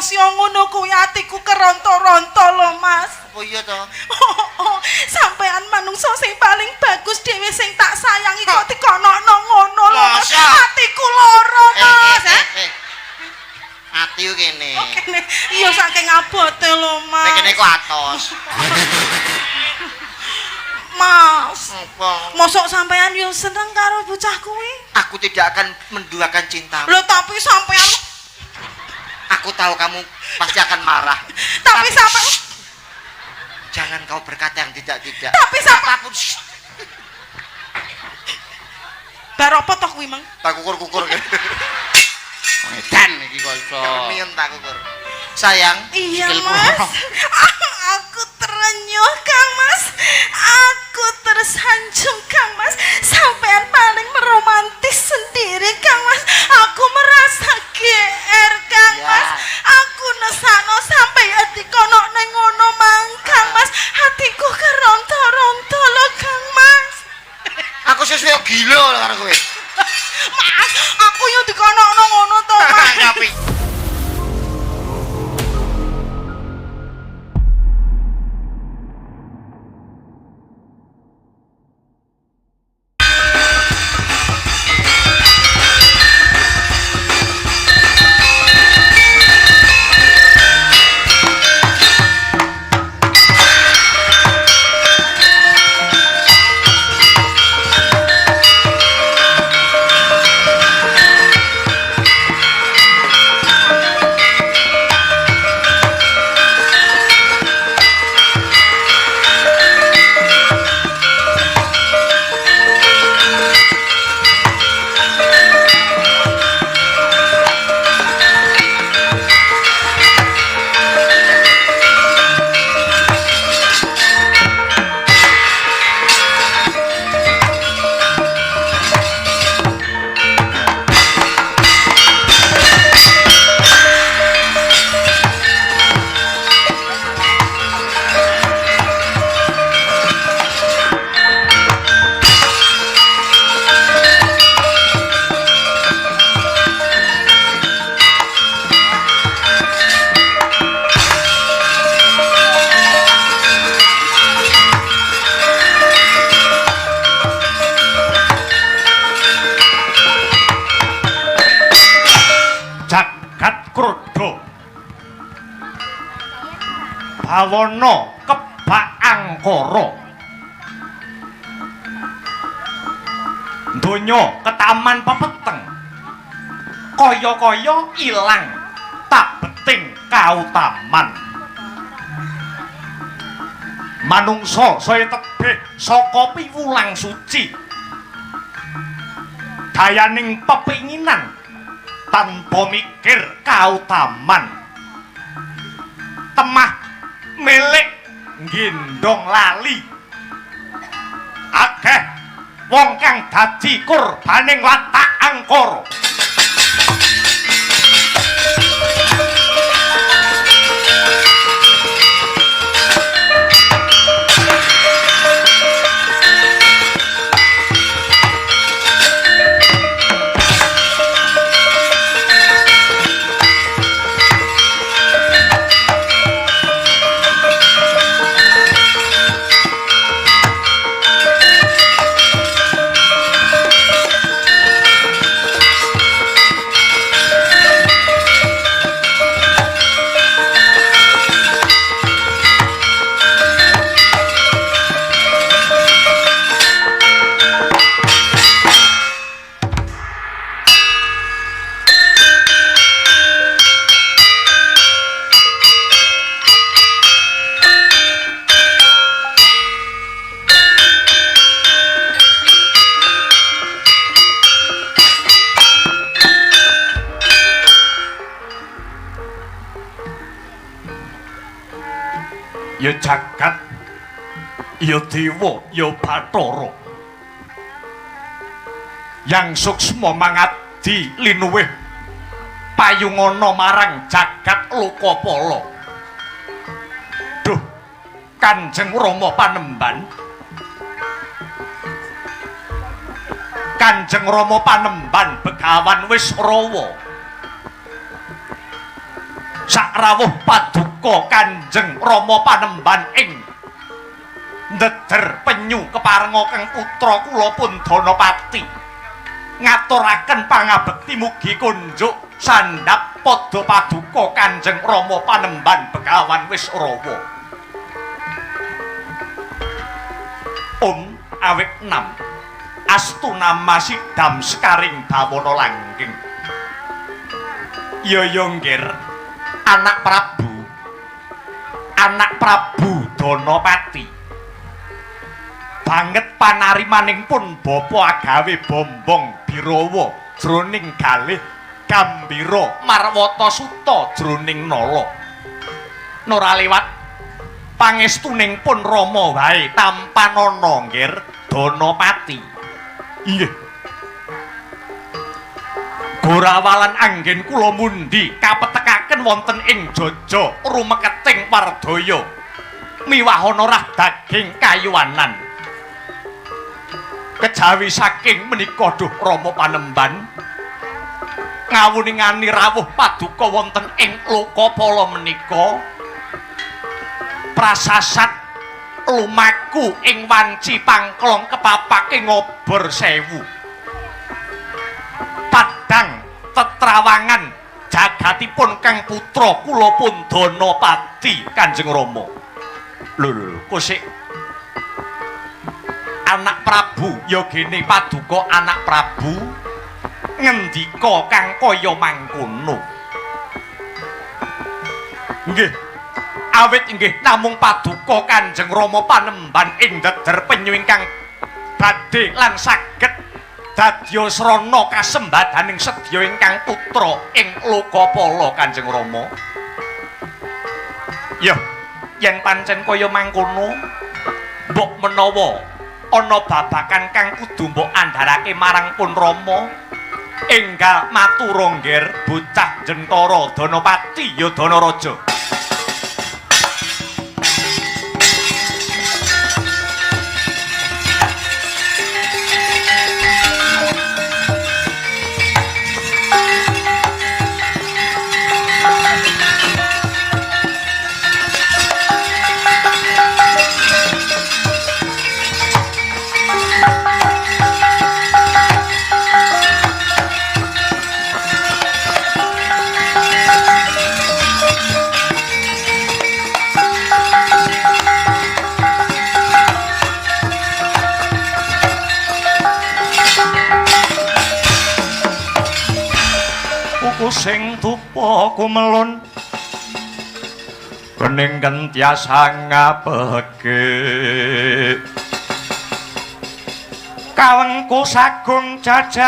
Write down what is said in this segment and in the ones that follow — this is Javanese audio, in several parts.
emosi ngono kuwi atiku keronto-ronto lho Mas. Apa iya to? Sampean manungsa sing paling bagus dhewe sing tak sayangi kok dikonokno ngono lho Mas. Atiku loro Mas. Ati ku kene. Kene iya saking abote lho Mas. Nek kene ku atos. Mas. Apa? Mosok sampean yo seneng karo bocah kuwi? Aku tidak akan menduakan cintamu. Lho tapi sampean Aku tahu kamu pasti akan marah. tapi sampean Jangan kau berkata yang tidak-tidak. tapi sampean Apapun. bar apa to kuwi, Mang? Tak kukur-kukur. Edan iki kanca. Mien tak kukur. Sayang, Iya sikilku. Mas. Aku terenyuh Kang Mas. Aku tersanjung Kang Mas. Sampean paling meromantis sendiri Kang Mas. Aku merasa GR Kang Ya. Mas. Aku nesano sampai dikono neng ngono mang Kang Mas. Hatiku keronto-ronto lo Kang Mas. Aku sesuai gila karo kowe. Mas, aku yo dikono ngono to Mas. Ngapi? Bawana kebak angkara. Donya ketaman pepeteng. Kaya-kaya ilang tak beting kautaman. Manungsa saya tebih saka piwulang suci. Dayaning pepinginan tanpa mikir kautaman. Temah milik gendong lali. Akeh wong kang dadi korbaning watak angkara. Ya jagat, ya dewa, ya bathara. Yang suksma mangadi linuwih payungana marang jagat lokapala. Duh, Kanjeng Rama Panemban. Kanjeng Rama Panemban Begawan wis rawa. Sak rawuh paduka Kanjeng Rama Panembahan ing Ndeder Penyu keparenga kang putra kula pun Danapati ngaturaken pangabekti mugi kunjuk sandhap padha paduka Kanjeng Rama Panembahan Begawan Wisrawa. Awit 6 Astuna Masidam Sekaring Bawana Langgeng. Ya nggir, anak Prabu Danapati banget panarimaning pun bapa agawe bombong Birawa jroning galih Gambira Marwata Suta jroning nala. Nora liwat pangestuning pun Rama wae tampanana nggir Danapati. Inggih. Gorawalan anggen kula mundi kapetekaken wonten ing Jaja rumeketing Wardaya miwahana rah daging kayuwanan. Kejawi saking menika duh Rama Panembahan ngawuningani rawuh paduka wonten ing Lokapala menika prasasat lumaku ing wanci pangklong kepapake ngobor 1000 padang tetrawangan jagatipun kang putra kula pun Danapati Kanjeng Rama. Lho kosik anak Prabu ya gene paduka anak Prabu ngendika kang kaya mangkono. Nggih awit inggih namung paduka Kanjeng Rama Panembahan ing Ndeder Penyu ingkang badhe lan saged dadya srana kasembadaning sedya ingkang putra ing Lokapala Kanjeng Rama. Ya, yen pancen kaya mangkono, mbok menawa ana babakan kang kudu mbok andharake marang pun Rama, enggal matura nggir bocah Jentara Danapati ya Danaraja. Sing tupa kumelun kening kentiasa ngabeke kawengku sagung jajahan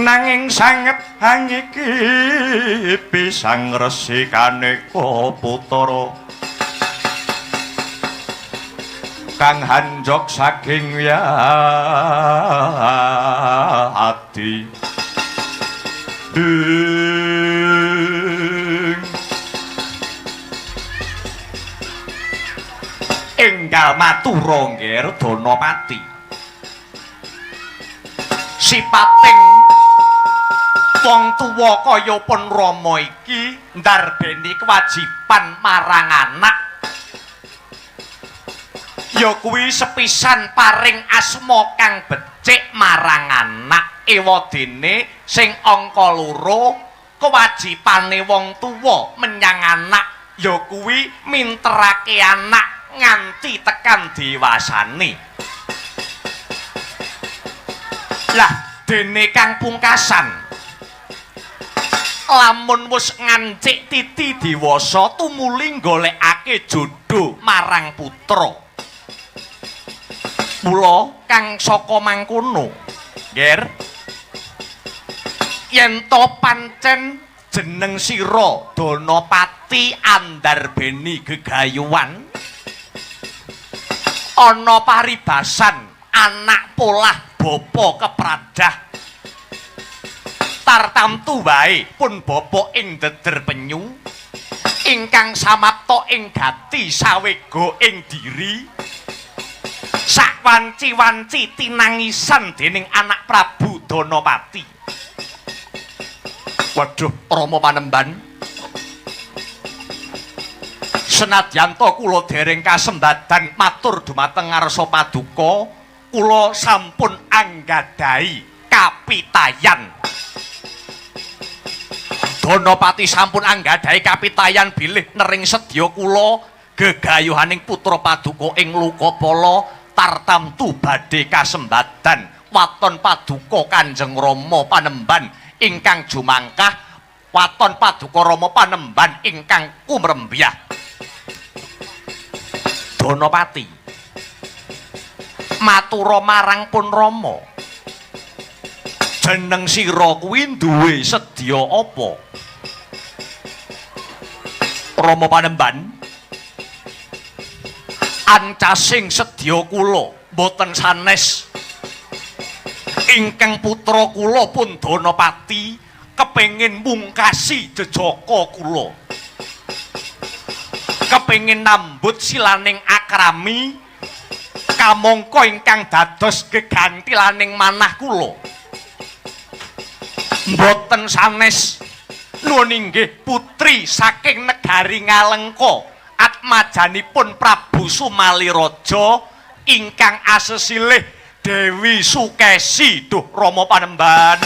nanging sanget hangiki pisang resikane Koputara kang hanjok saking ati enggal matura nggir Danapati sipating wong tuwa kaya pun Rama iki ndarbeni kewajiban marang anak ya kuwi sepisan paring asma kang becik marang anak ewadene sing angka 2 kewajibane wong tuwa menyang anak ya kuwi minterake anak nganti tekan dewasane. Lah dene kang pungkasan lamun wis ngancik titi dewasa tumuli golekake jodoh marang putra. Mula kang saka mangkono, nggir. Yen to pancen jeneng sira Danapati andarbeni gegayuhan, ana paribasan anak polah bapa kepradah. Tartamtu wae pun bapa ing Ndeder Penyu, ingkang samapta ing gati sawega ing diri. Sakwanci-wanci tinangisan dening anak Prabu Danapati. Waduh, Rama Panembahan. Senadyan to kula dereng kasembadan matur dumateng ngarsa paduka, kula sampun anggadhahi kapitayan. Danapati sampun anggadhahi kapitayan bilih nering sedya kula gegayuhaning putra paduka ing Lukapala tartamtu badhe kasembadan waton paduka Kanjeng Rama Panembahan ingkang jumangkah waton paduka Rama Panembahan ingkang kumrembyah. Danapati matura marang pun Rama, jeneng sira kuwi duwe sedya apa? Rama Panembahan, ancasing sedya kula boten sanes ingkang putra kula pun Danapati kepengin mungkasi jejaka kula, kepengin nambut silaning akrami kamangka ingkang dados gegantilaning manah kula. Mboten sanes nuwun inggih putri saking negari Ngalengka atmajanipun Prabu Sumaliraja ingkang asesilih Dewi Sukesi. Duh Rama Panembahan,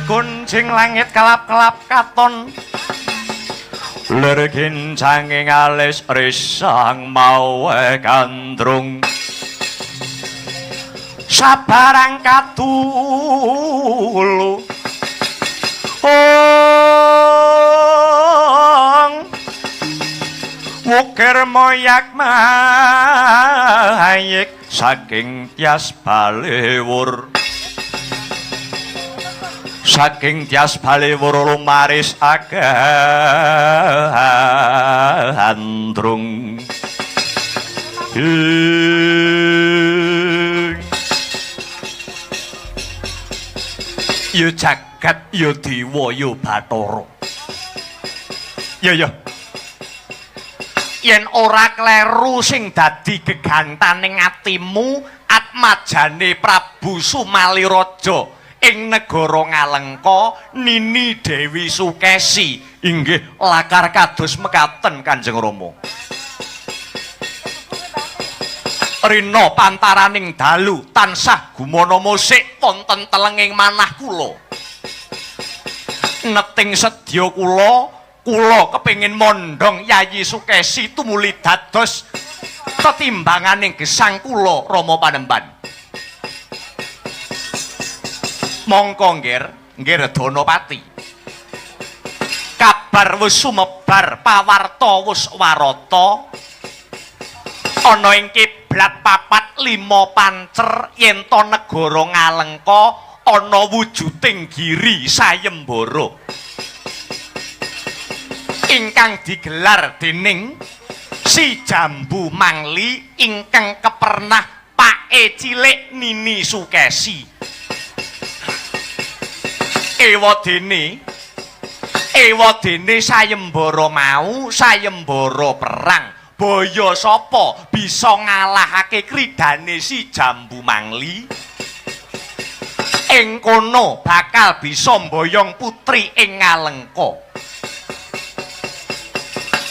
gunjing langit kelap-kelap katon, lergin canging alis risang mawe gandrung, sabarang katulu wukir moyak mayik saking tias balewur, saking tias balewur lumaris agandrung. Ya jagat ya dewa ya Bathara. Ya yen ora kleru sing dadi gegantaning atimu atmajane Prabu Sumaliraja ing negara Ngalengka Nini Dewi Sukesi inggih lakar kados mekaten Kanjeng Rama. Rina pantaraning dalu tansah gumana musik wonten telenging manah kula. Neting sedya kula kepengin mondhong Yayi Sukesi tumuli dados tetimbanganing gesang kula Rama Panembahan. Mongko nggih Danapati. Kabar wis sumebar, pawarta wis warata. Ana ing kiblat 4-5 pancer yen to negara Ngalengka ana wujuding giri sayembara ingkang digelar dening Si Jambu Mangli ingkang kepernah pake cilik Nini Sukesi. Ewadene sayembara mau sayembara perang. Baya sapa bisa ngalahake kridane Si Jambu Mangli? Ing kono bakal bisa mboyong putri ing Ngalengka.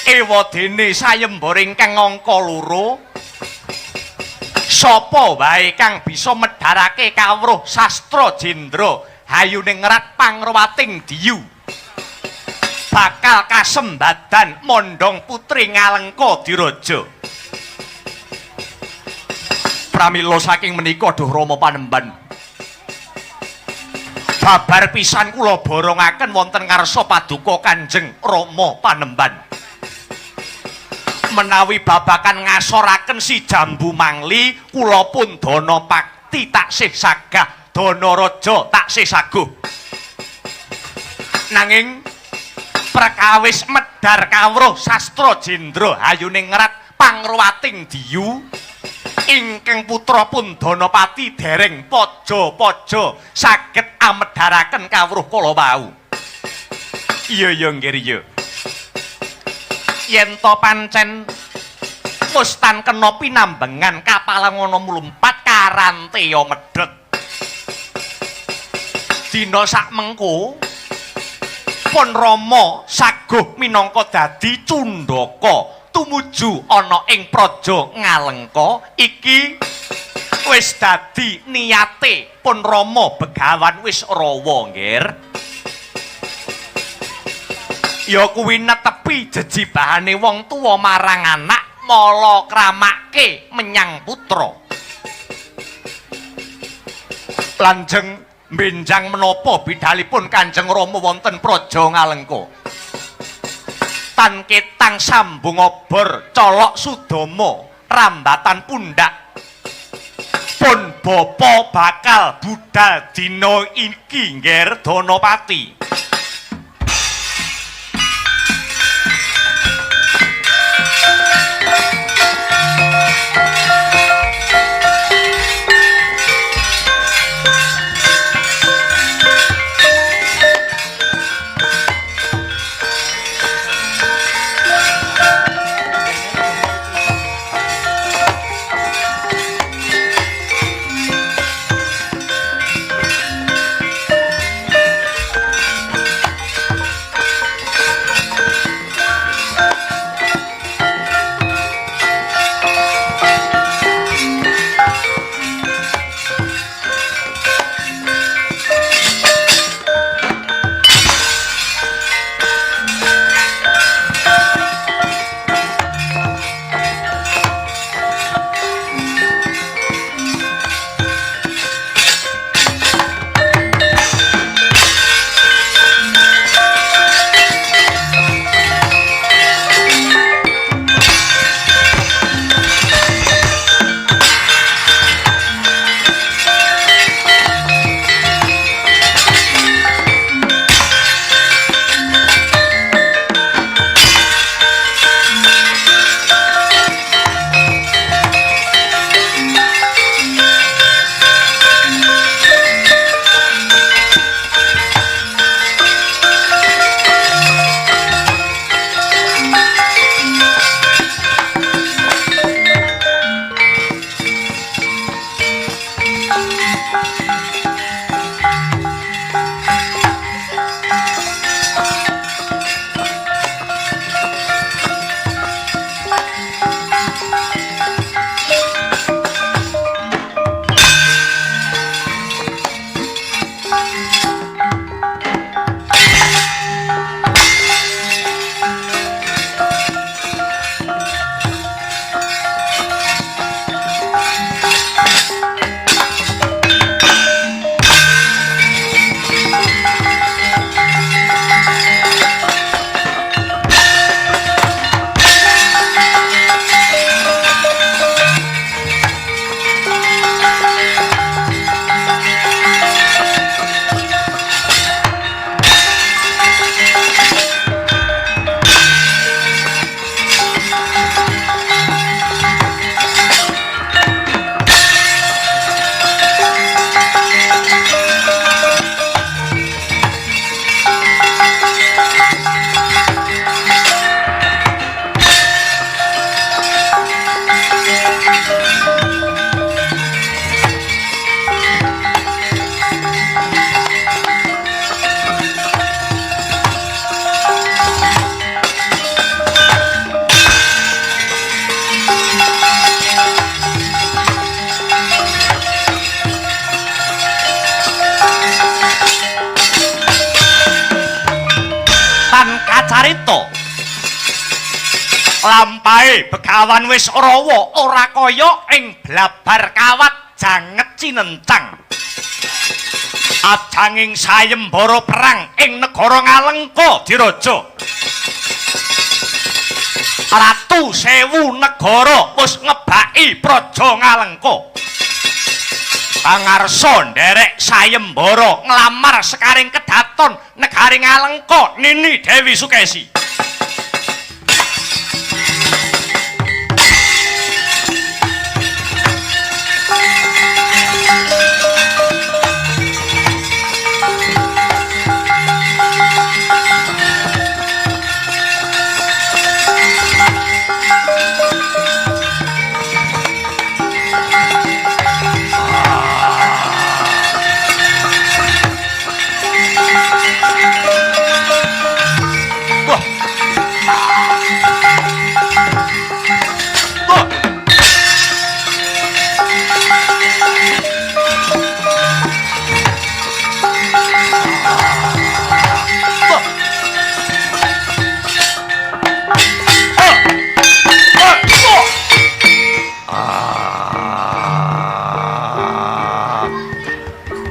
Ewadene sayembara ingkang angka 2. Sapa wae kang bisa medharake kawruh sastra jendra hayuning rat pangrawating diyu bakal kasembadan mondhong putri Ngalengka diraja. Pramila saking menika Duh Rama Panembahan, babar pisan kula borongaken wonten ngarsa paduka Kanjeng Rama Panembahan. Menawi babakan ngasoraken si Jambu Mangli kula pun dana pakti taksih sagah, dana raja taksih saguh. Nanging perkawis medhar kawruh sastra Jendra Hayuning Ngerat pangruwating diyu ingkang putra pun Danapati dereng paja-paja saged amedharaken kawruh kala wau. Iya nggih. Yen to pancen wis tan kena pinambengan kapalangana mlumpat karanteya medhek. Dina sakmengko pun Rama saguh minangka dadi cundhaka tumuju ana ing praja Ngalengka. Iki wis dadi niyate pun Rama Begawan Wisrawa nggih. Ya kuwi netepi jejibahane wong tuwa marang anak mala kramake menyang putra. Lanjeng benjang menapa bidhalipun Kanjeng Rama wonten praja Ngalengka. Tan ketang sambung obor colok sudama rambatan pundak. Pun bapa bakal budal dina iki nggih Danapati. carita lampahe Begawan Wisrawa ora kaya ing blabar kawat janget cinencang Ajanging sayembara perang ing negara Ngalengka diraja. Ratu Sewu negara wis ngebaki praja Ngalengka. Pangarsa nderek sayembara nglamar sekaring kedaton negari Ngalengka Nini Dewi Sukesi.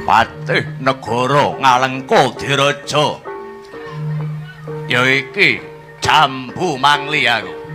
Patih negara Ngalengka diraja ya iki Jambu Mangli aku.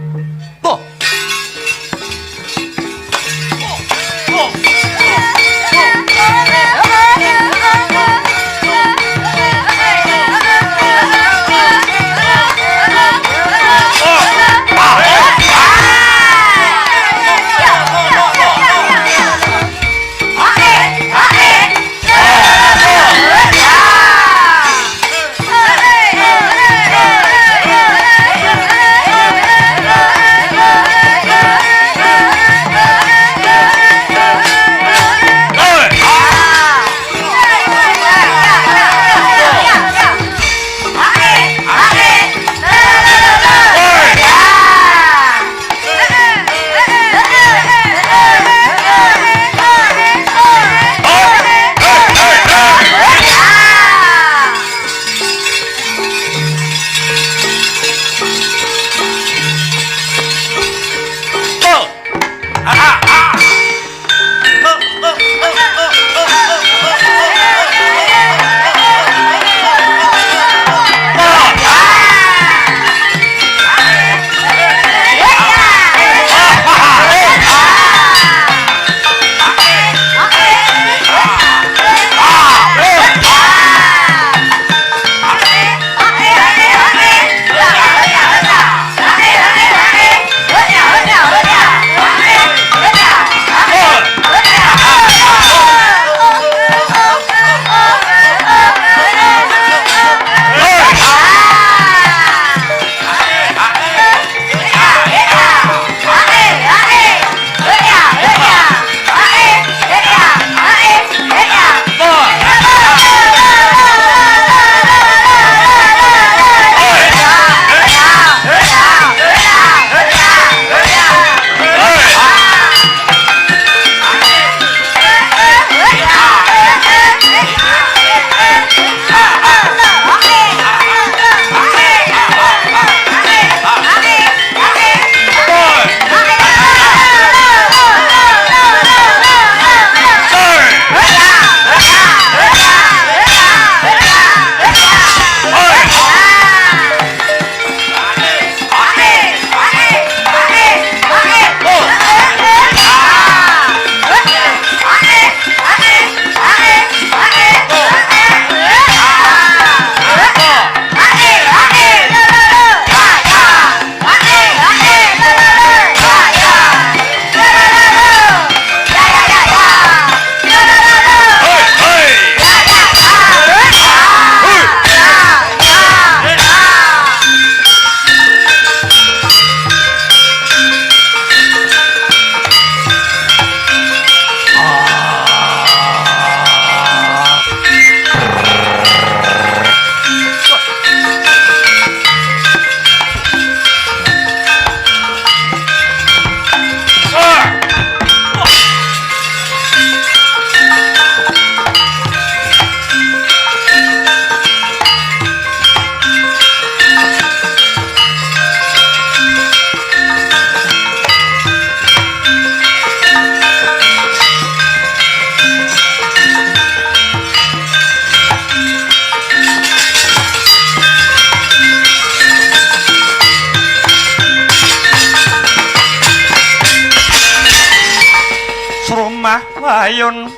ayun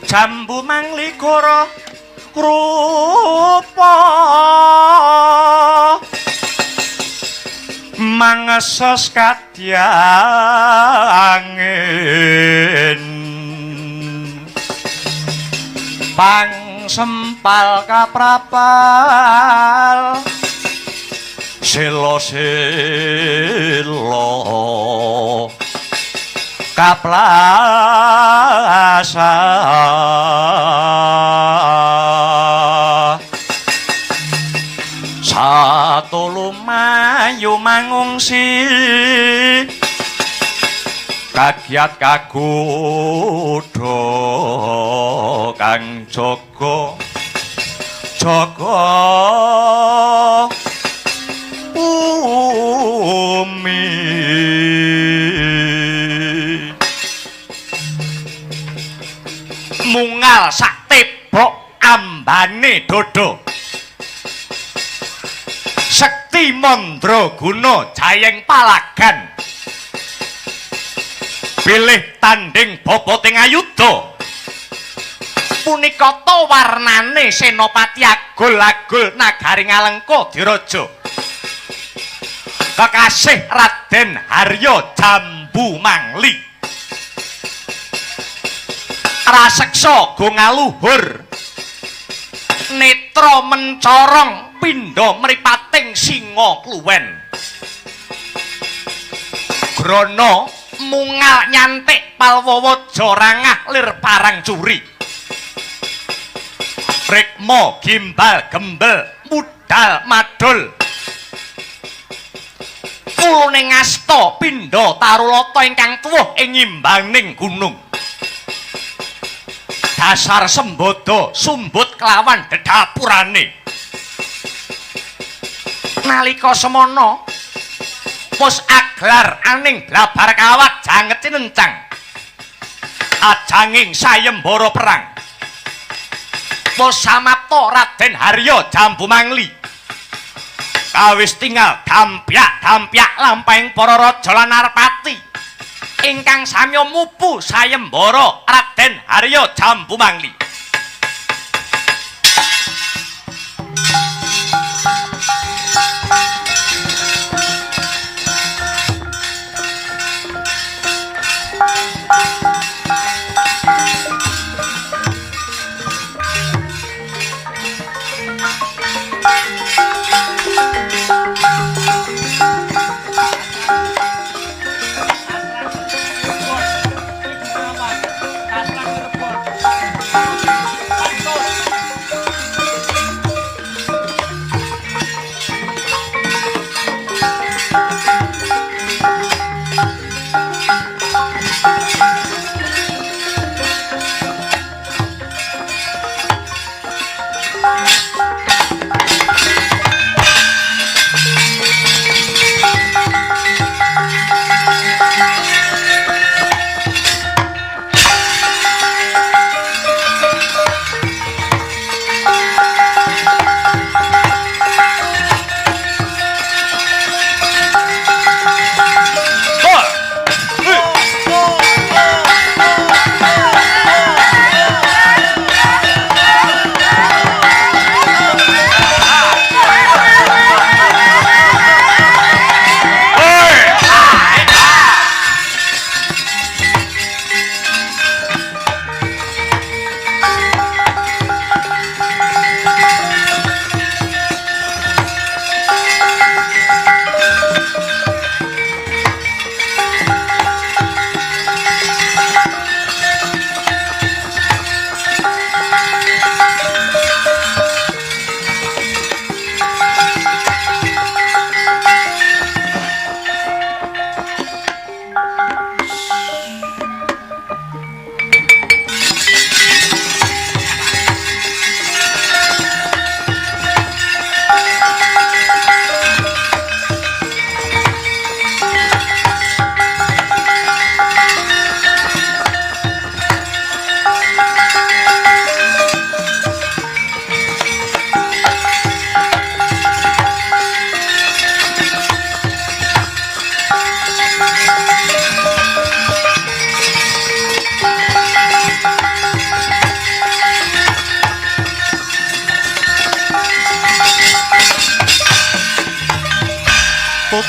jambu manglikara rupa mangesos kadyangin pang sempal kaprapal silo kaplasa satu lumayu mangungsi kagiat kagudo kang jaga bumi mungal sak tebok ambane dodo sekti mandraguna jayeng palagan bilih tanding boboting ayuda punika to warnane senopati agul-agul nagari Ngalengka diraja kekasih Raden Harya Jambu Mangli raseksa go ngaluhur netra mencorong pindha mripating singa kluwen grana mungal nyantik palwawaja rangah lir parang curi rikma gimbal gembel mudal madul kulune ngasta pindha tarulata ingkang tuwuh ing nyimbaning gunung dasar sembodo sumbut kelawan dedapurane nalika semana pos aglar aning blabar kawat janget cinencang ajanging sayembara perang pos samapta Raden Harya Jambu Mangli kawis tinggal dampyak lampahing para raja lan narpati ingkang samya mupu sayembara Raden Harya Jambu Mangli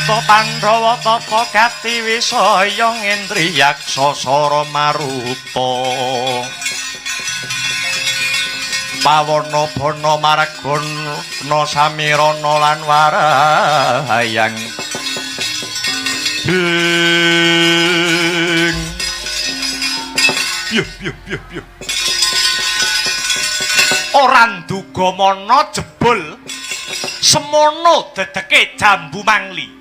Tata Pandhawa tata gati wisaya ngendriyaksa sara marupa pawana bana margana samirana lan warahayang piye ora nduga mana jebul semono dedeke Jambu Mangli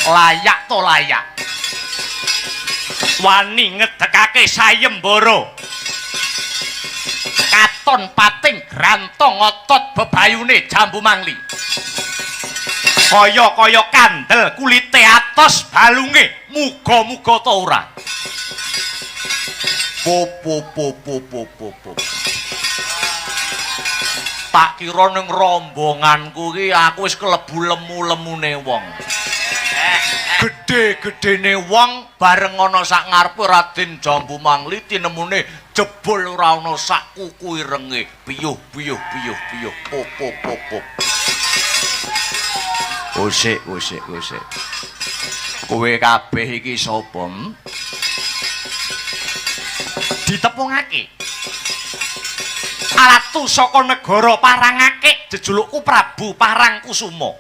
layak to layak wani ngedekake sayembara katon pating grantong otot bebayune Jambu Mangli kaya kandel kulite atos balunge muga-muga ta ora tak kira ning rombonganku iki aku wis klebu lemu-lemune wong gede-gedene wong bareng ana sak ngarepe Raden Jambu Mangli tinemune jebul ora ana sak kuku irenge piyuh pop Usik. Kowe kabeh iki sapa? Ditepungake. Alatu saka negara Parangake jejulukku Prabu Parangkusuma.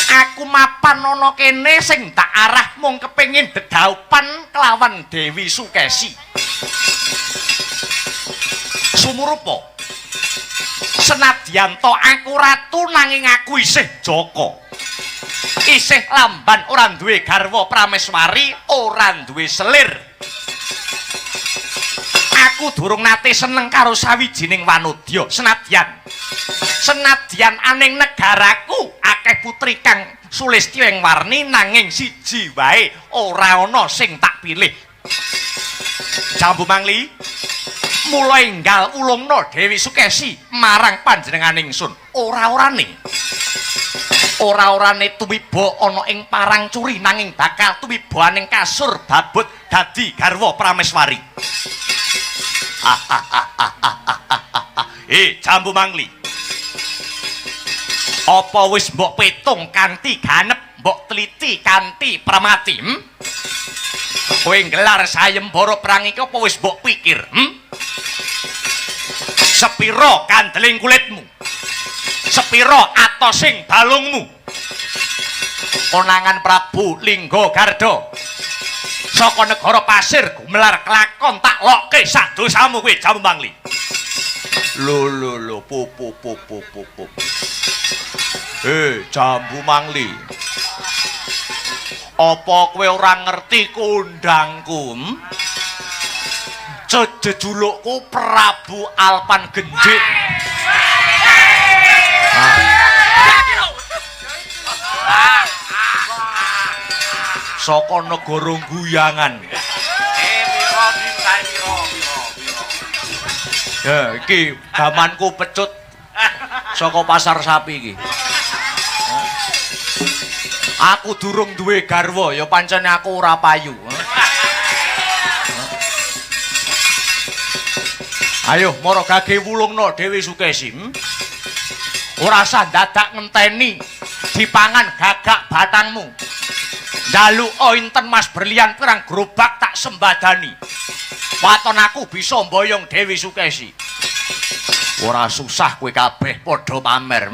Aku mapan ana kene sing tak arah mung kepengin dedaupan kelawan Dewi Sukesi. Sumurupa senadyan to aku ratu nanging aku isih Jaka. Isih lamban ora duwe garwa prameswari, ora duwe selir. Aku durung nate seneng karo sawijining wanodya senadyan aning negaraku akeh putri kang Sulistya warni nanging siji wae ora ana sing tak pilih. Jambu Mangli mula enggal ulungna Dewi Sukesi marang panjenenganing ingsun. Ora-orane tumiba ana ing parang curi nanging bakal tumiba ning kasur babut dadi garwa prameswari. Jambu Mangli. Apa wis mbok petung kanthi ganep, mbok teliti kanthi pramati? Kowe nggelar sayembara perang iki apa wis mbok pikir? Sepiro kandeling kulitmu? Sepiro atosing balungmu? Konangan Prabu Lingga Garda saka negara pasir gumelar kelakon tak lokke sak dosamu kowe Jambu Mangli. Lho pop. Jambu Mangli. Apa kowe ora ngerti kondangku? Jejulukku Prabu Alpan Gendhik. Saka negara Guyangan. Ya, iki gamanku pecut saka pasar sapi iki. Aku durung duwe garwa, ya pancene aku ora payu. Ayo, mara gage wulungna Dewi Sukesi. Ora usah dadak ngenteni dipangan gagak batangmu. Njaluk inten Mas Berlian pirang gerobak tak sembadani. Waton aku bisa mboyong Dewi Sukesi. Ora susah kowe kabeh padha pamer.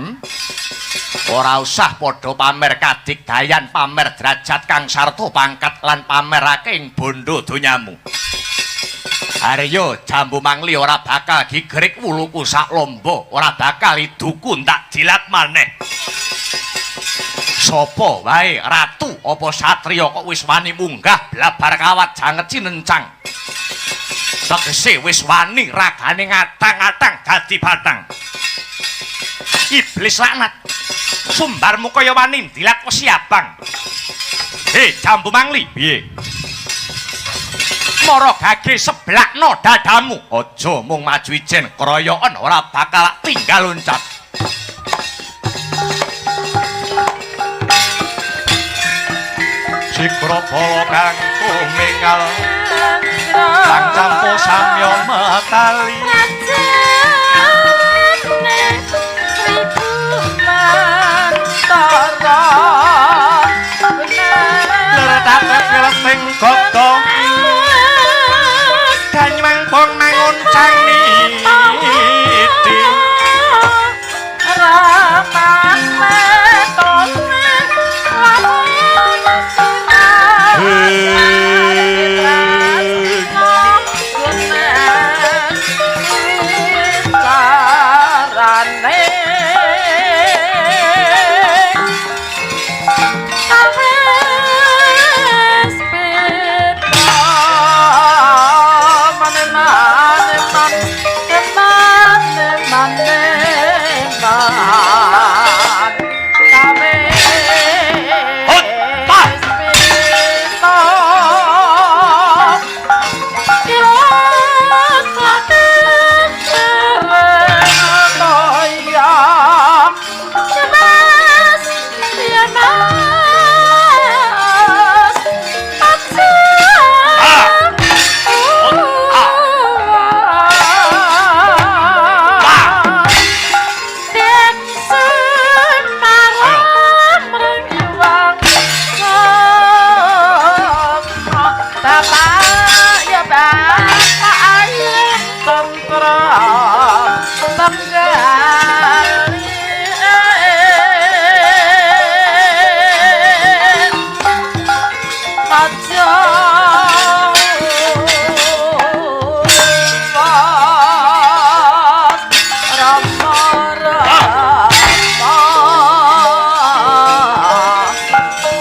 Ora usah padha pamer kadigdayan, pamer derajat kang sarta pangkat lan pamerake ing bondo donyamu. Aryo Jambu Mangli ora bakal gigerik wuluku sak lomba, ora bakal iduku tak jilat maneh. Sapa wae ratu apa satriya kok wis wani munggah blabar kawat janget cinencang. Tegese wis wani ragane ngatang-atang dadi batang. Iblis laknat. Sumbarmu kaya wani dilat wesi abang. Jambu Mangli, piye? Mara gage seblakno dadamu. Aja mung maju ijen kroyoken ora bakal tinggal loncat. Sikra bala kang tumingal kang campo samya metali sing godhong ganyang bong mangun cani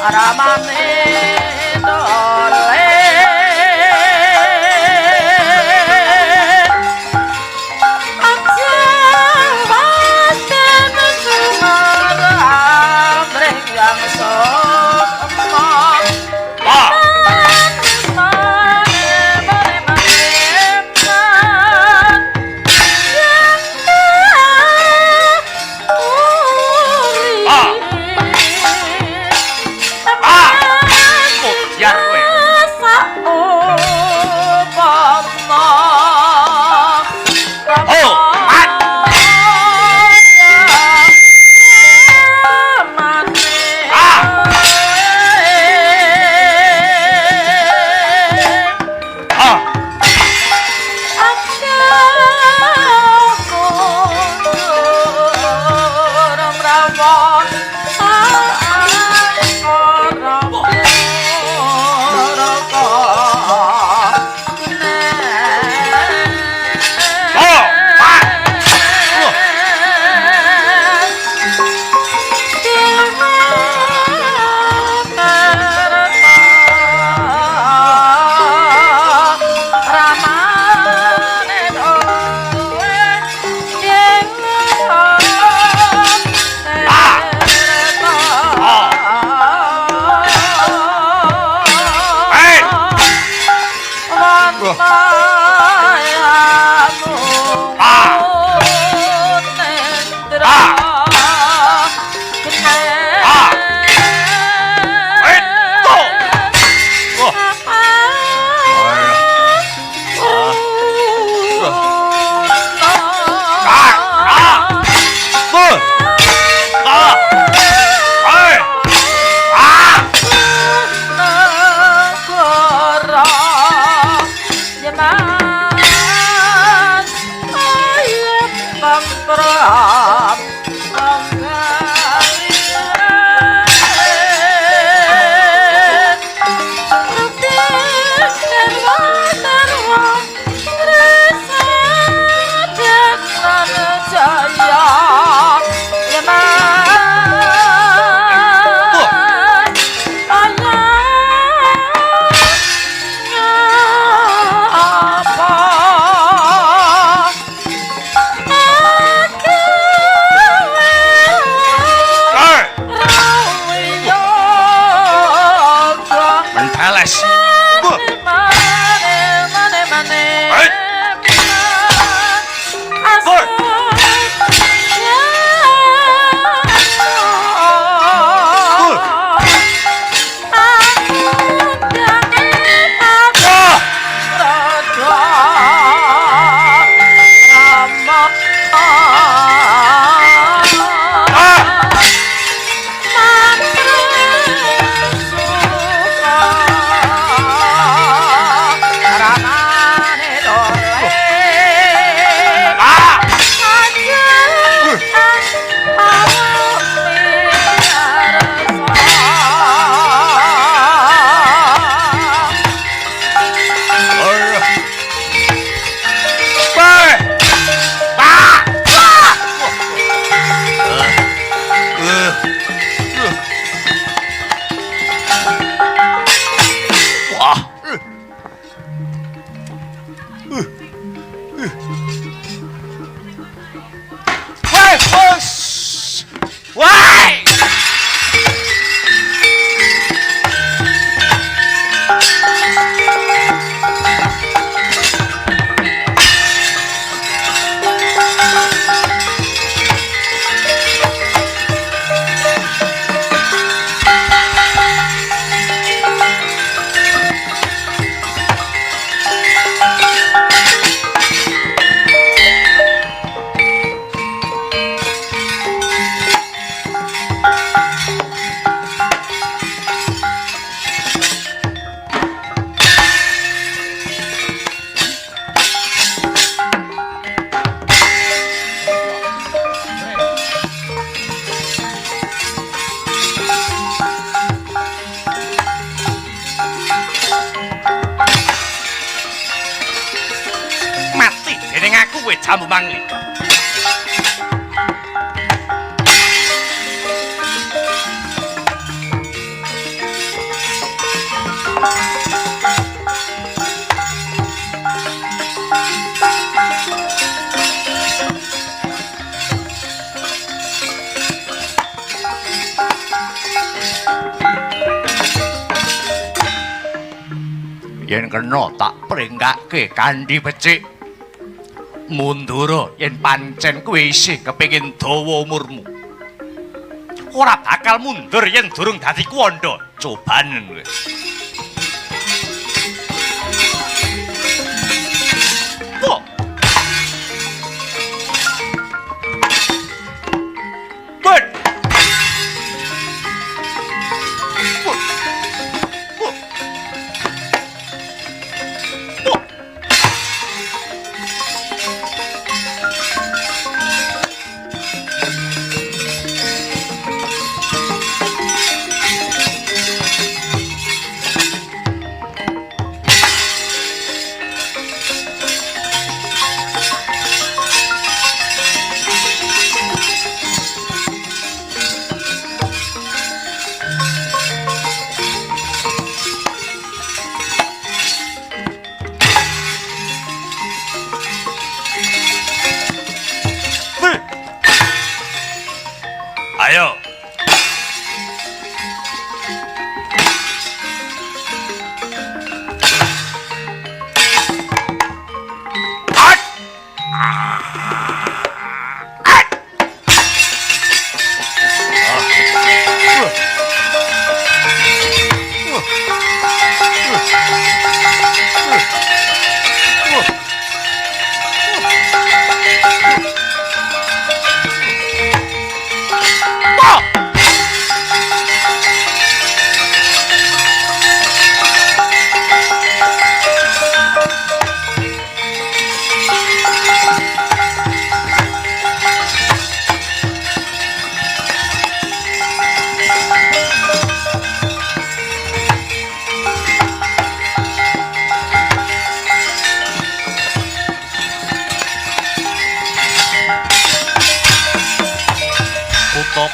Raman metone tuwe Jambu Mangli. Yen kena tak pringgake kanthi becik. Mundura yen pancen kowe isih kepengin dawa umurmu. Ora bakal mundur yen durung dadi kuwanda. Cobanen kowe. Wah. But. Ayo.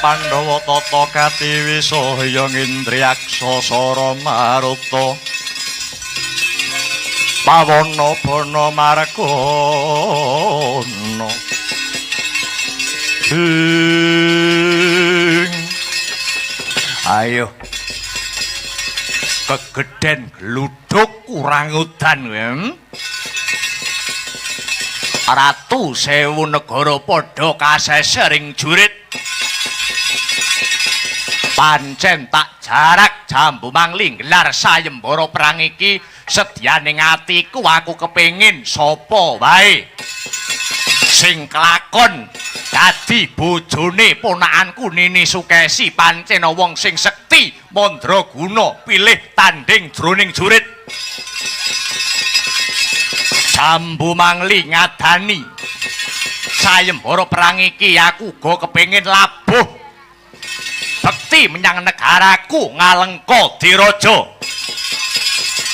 Pandhawa tata katiwisaya Indriyaksa Sara Maruta Pawana Bana Margana Ayo kegeden gluduk kurang udan kowe Ratu Sewu negara padha kasesering jurit pancen tak jarak Jambu Mangli gelar sayembara perang iki sedyaning atiku aku kepengin sapa wae sing kelakon dadi bojone ponakanku Nini Sukesi pancen wong sing sekti mandraguna pilih tanding jroning jurit Jambu Mangli ngadani sayembara perang iki aku uga kepengin labuh bekti menyang negaraku Ngalengka Diraja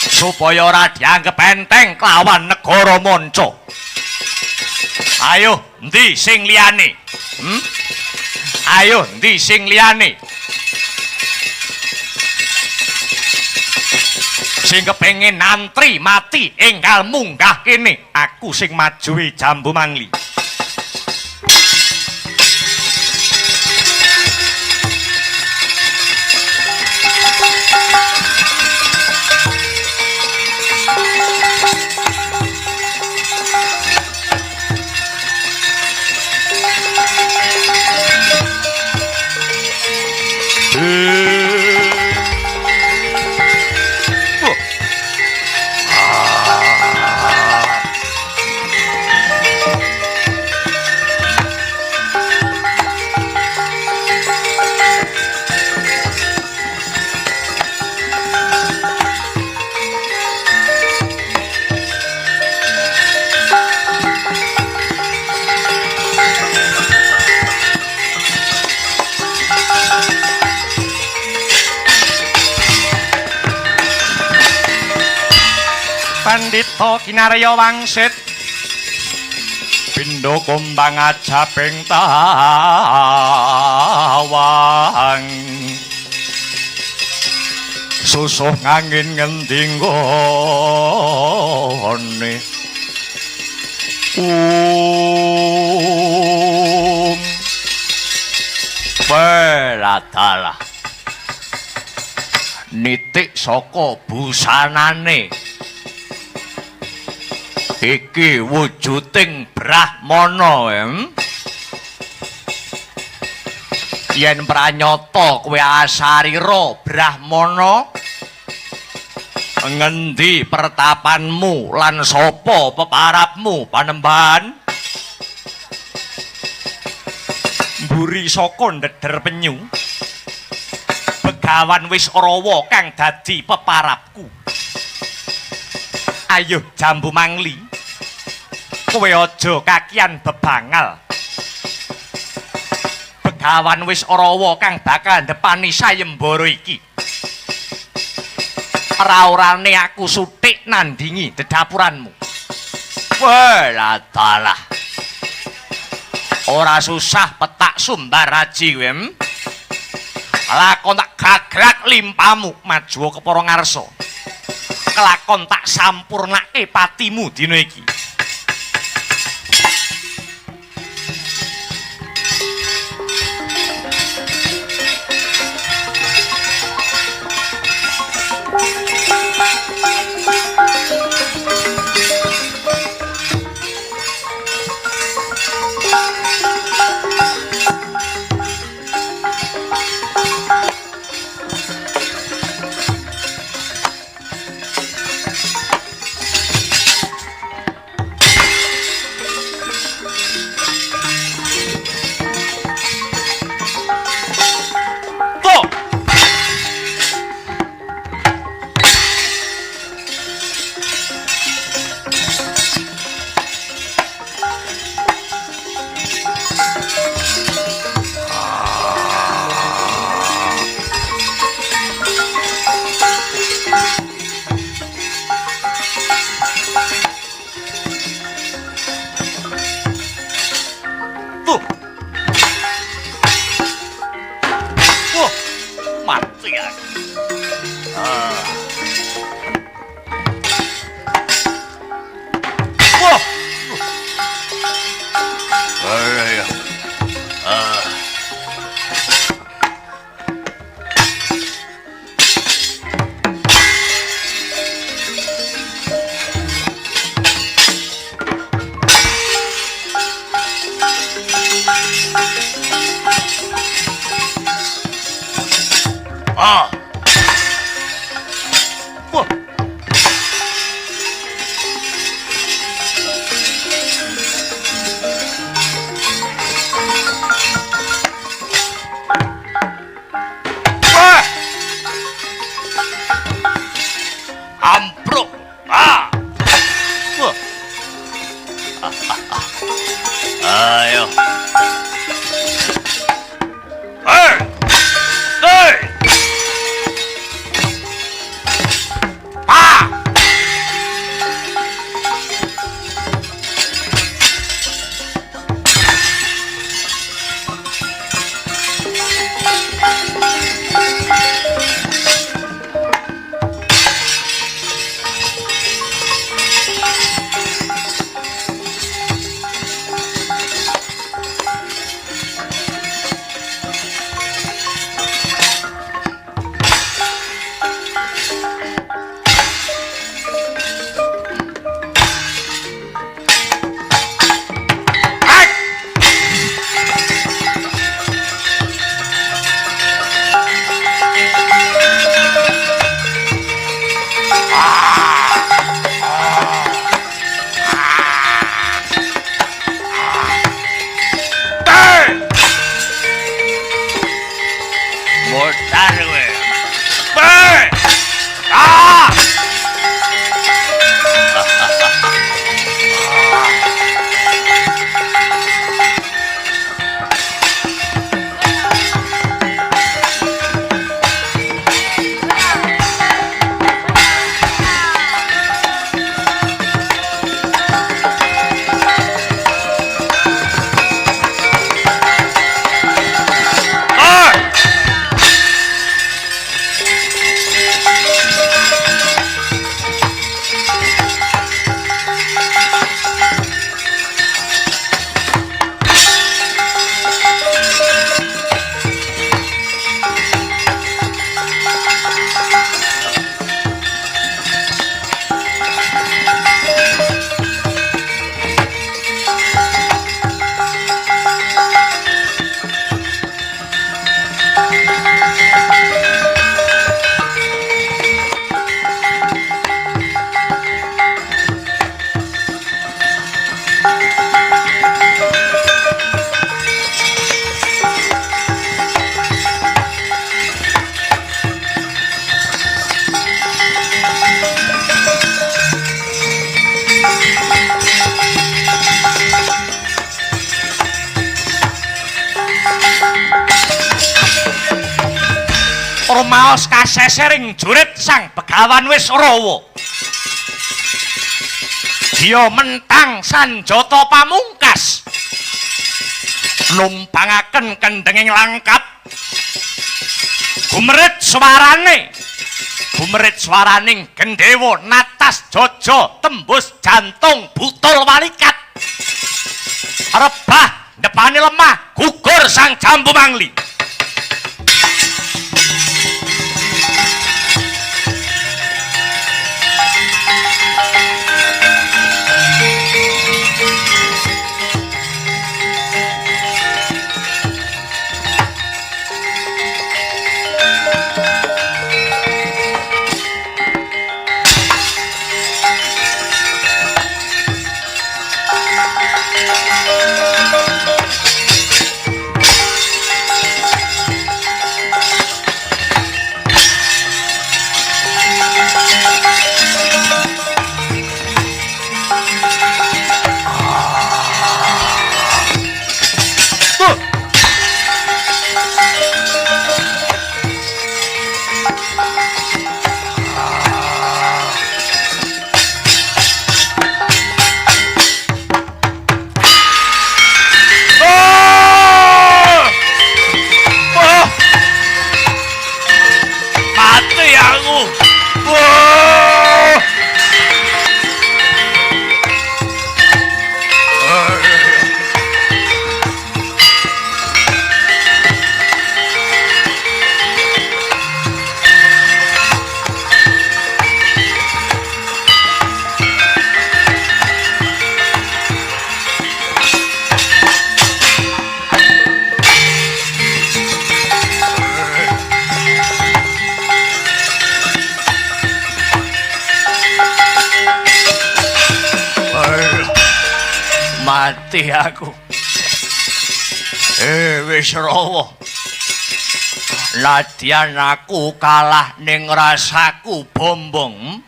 supaya ora dianggep enteng kelawan negara manca. Ayo endi sing liyane? Ayo endi sing liyane? Sing kepengin nantri mati enggal munggah kene, aku sing majuhi Jambu Mangli. Pandhita Kinarya wangsit pindha kumbang ajaping tawang susuh ngangin ngendi nggone Beladalah nitik saka busanane iki wujuding Brahmana yen pranyata kowe asarira Brahmana ngendi pertapanmu lan sapa peparapmu Panembahan mburi saka ndeder penyu Begawan Wisrawa kang dadi peparapku ayo Jambu Mangli kowe aja kakian bebangal Begawan Wisrawa kang bakal ndepani sayembara iki ora-orane aku sutik nandingi dedapuranmu weladalah ora susah petak sumbar aji wem lakon tak gagrak limpamu maju ke para ngarsa kelakon tak sampurnake patimu dina iki rumaos kasesering jurit sang Begawan Wisrawa. Dia mentang sanjata pamungkas numpangaken kendhenging langkap gumerit swaraning Gendhewa natas jojo tembus jantung butul walikat rebah depane lemah gugur sang Jambu Mangli. Mati aku. Wisrawa. Nadyan aku kalah ning rasaku bombong.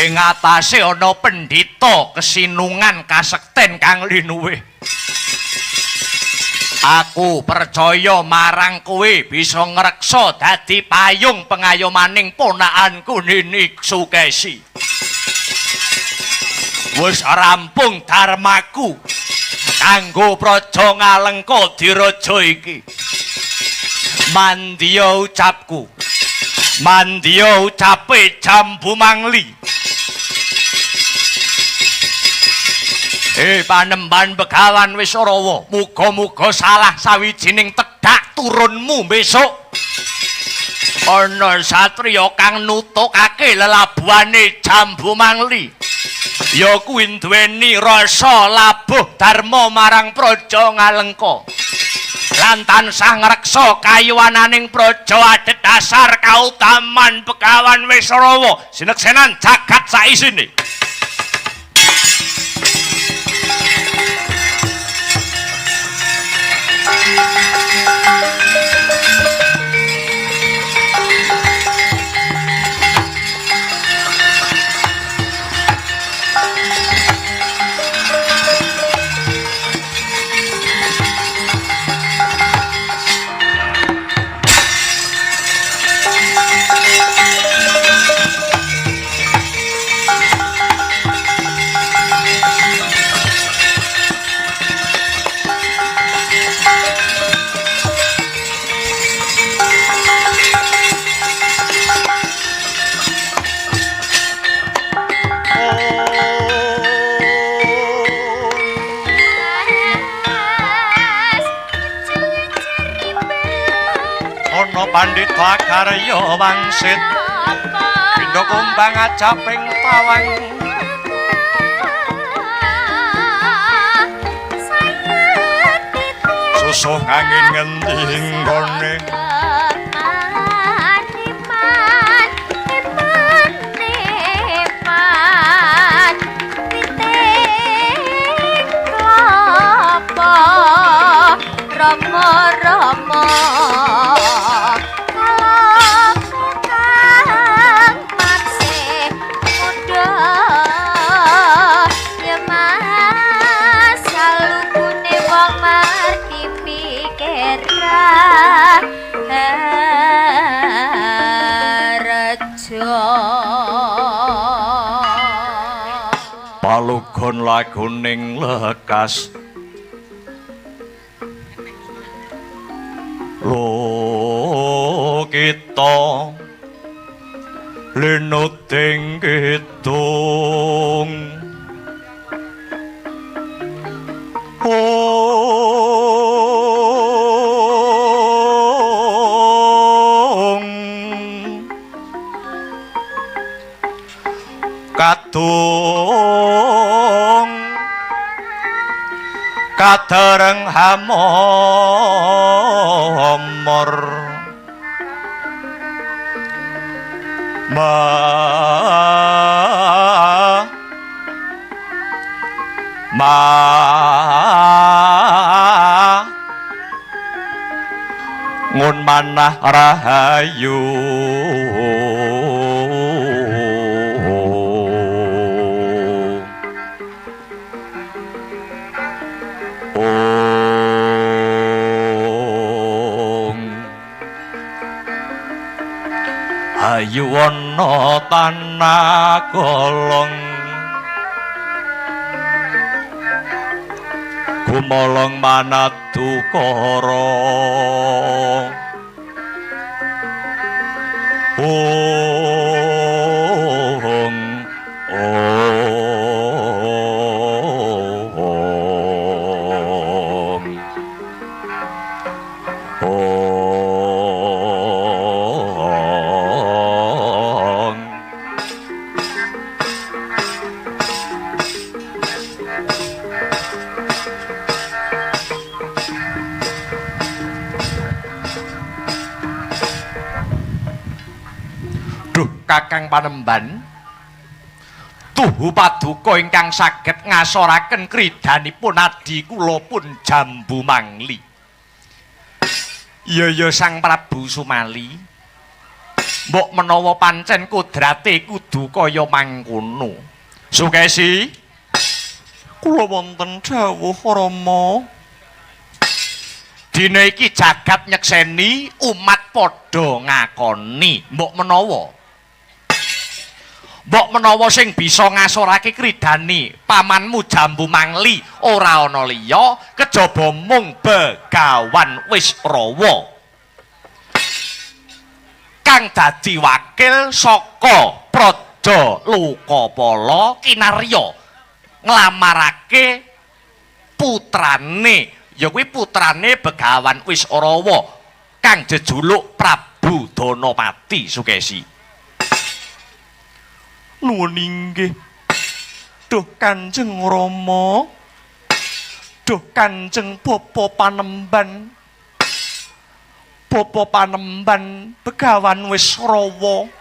Ing atase ana pendhita kesinungan kasekten kang linuwih. Aku percaya marang kowe bisa ngreksa dadi payung pengayomaning ponakanku Nini Sukesi. Wis rampung darmaku kanggo praja Ngalengka diraja iki. Mandya ucapku, mandya ucape Jambu Mangli. Panembahan Begawan Wisrawa, muga-muga salah sawijining tedhak turunmu besok. Ana satriya kang nutukake lelabuhane Jambu Mangli. Ya kuwi duweni rasa labuh dharma marang praja Ngalengka. Lan tansah ngreksa kayuwananing praja adhedhasar kautaman Begawan Wisrawa sineksenan jagat saisine. Pandhita karya wangsit pindha kumbang acaping tawang susuh angin ngendi nggone Rama palugon laguning lekas lo kita linuting kidung kadung kadereng hamomor ngun manah rahayu ayu ana tanah golong gumolong manatu kara Kakang Panemban tuhu paduka ingkang saged ngasoraken kridanipun adi kula pun Jambu Mangli. Ya Sang Prabu Sumali, mbok menawa pancen kodrate kudu kaya mangkono. Sukesi kula wonten dawuh Rama. Dina iki jagat nyekseni umat padha ngakoni, mbok menawa sing bisa ngasorake kridani pamanmu Jambu Mangli ora ana liya kejaba mung Begawan Wisrawa kang dadi wakil saka Praja Lokapala kinarya nglamarake putrane ya kuwi putrane Begawan Wisrawa kang jejuluk Prabu Danapati. Sukesi nuwun inggih duh Kanjeng Rama, duh Kanjeng Bapa Panemban Begawan Wisrawa,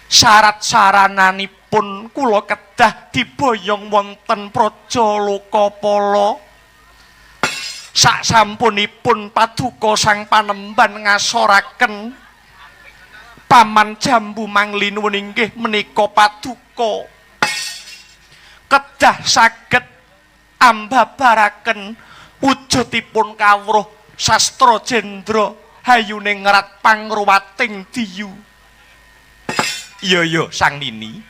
syarat sarananipun kula kedah diboyong wonten Praja Lokapala. Saksampunipun paduka Sang Panemban ngasoraken Paman Jambu Mangli nuwun inggih menika paduka kedah saged ambabaraken wujudipun kawruh Sastra Jendra Hayuning Rat Pangruwating Diyu. Iya Sang Nini,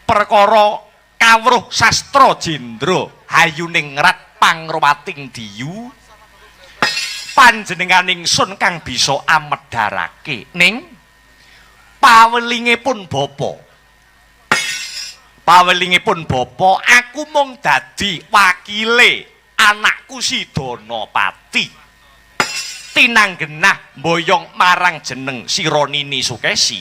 perkara kawruh Sastra Jendra Hayuning Rat Pangruwating Diyu panjenengan ingsun kang bisa amedharake ning pawelingipun bapa aku mung dadi wakile anakku si Danapati tinanggenah mboyong marang jeneng Sira Nini Sukesi.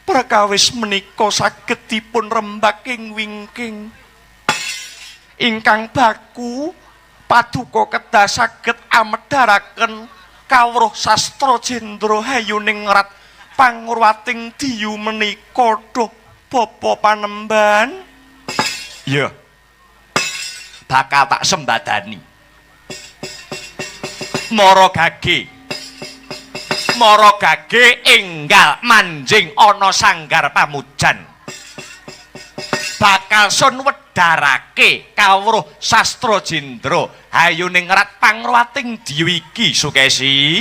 Prakawis menika saged dipun rembak ing wingking ingkang baku paduka kedah saged amedharaken kawruh Sastra Jendra Hayuning Rat Pangruwating Diyu menika duh Bapa Panemban. Ya bakal tak sembadani. Mara gage enggal manjing ana sanggar pamujan. Bakal sun wedharake kawruh Sastra Jendra Hayuning Rat Pangruwating Diyu iki. Sukesi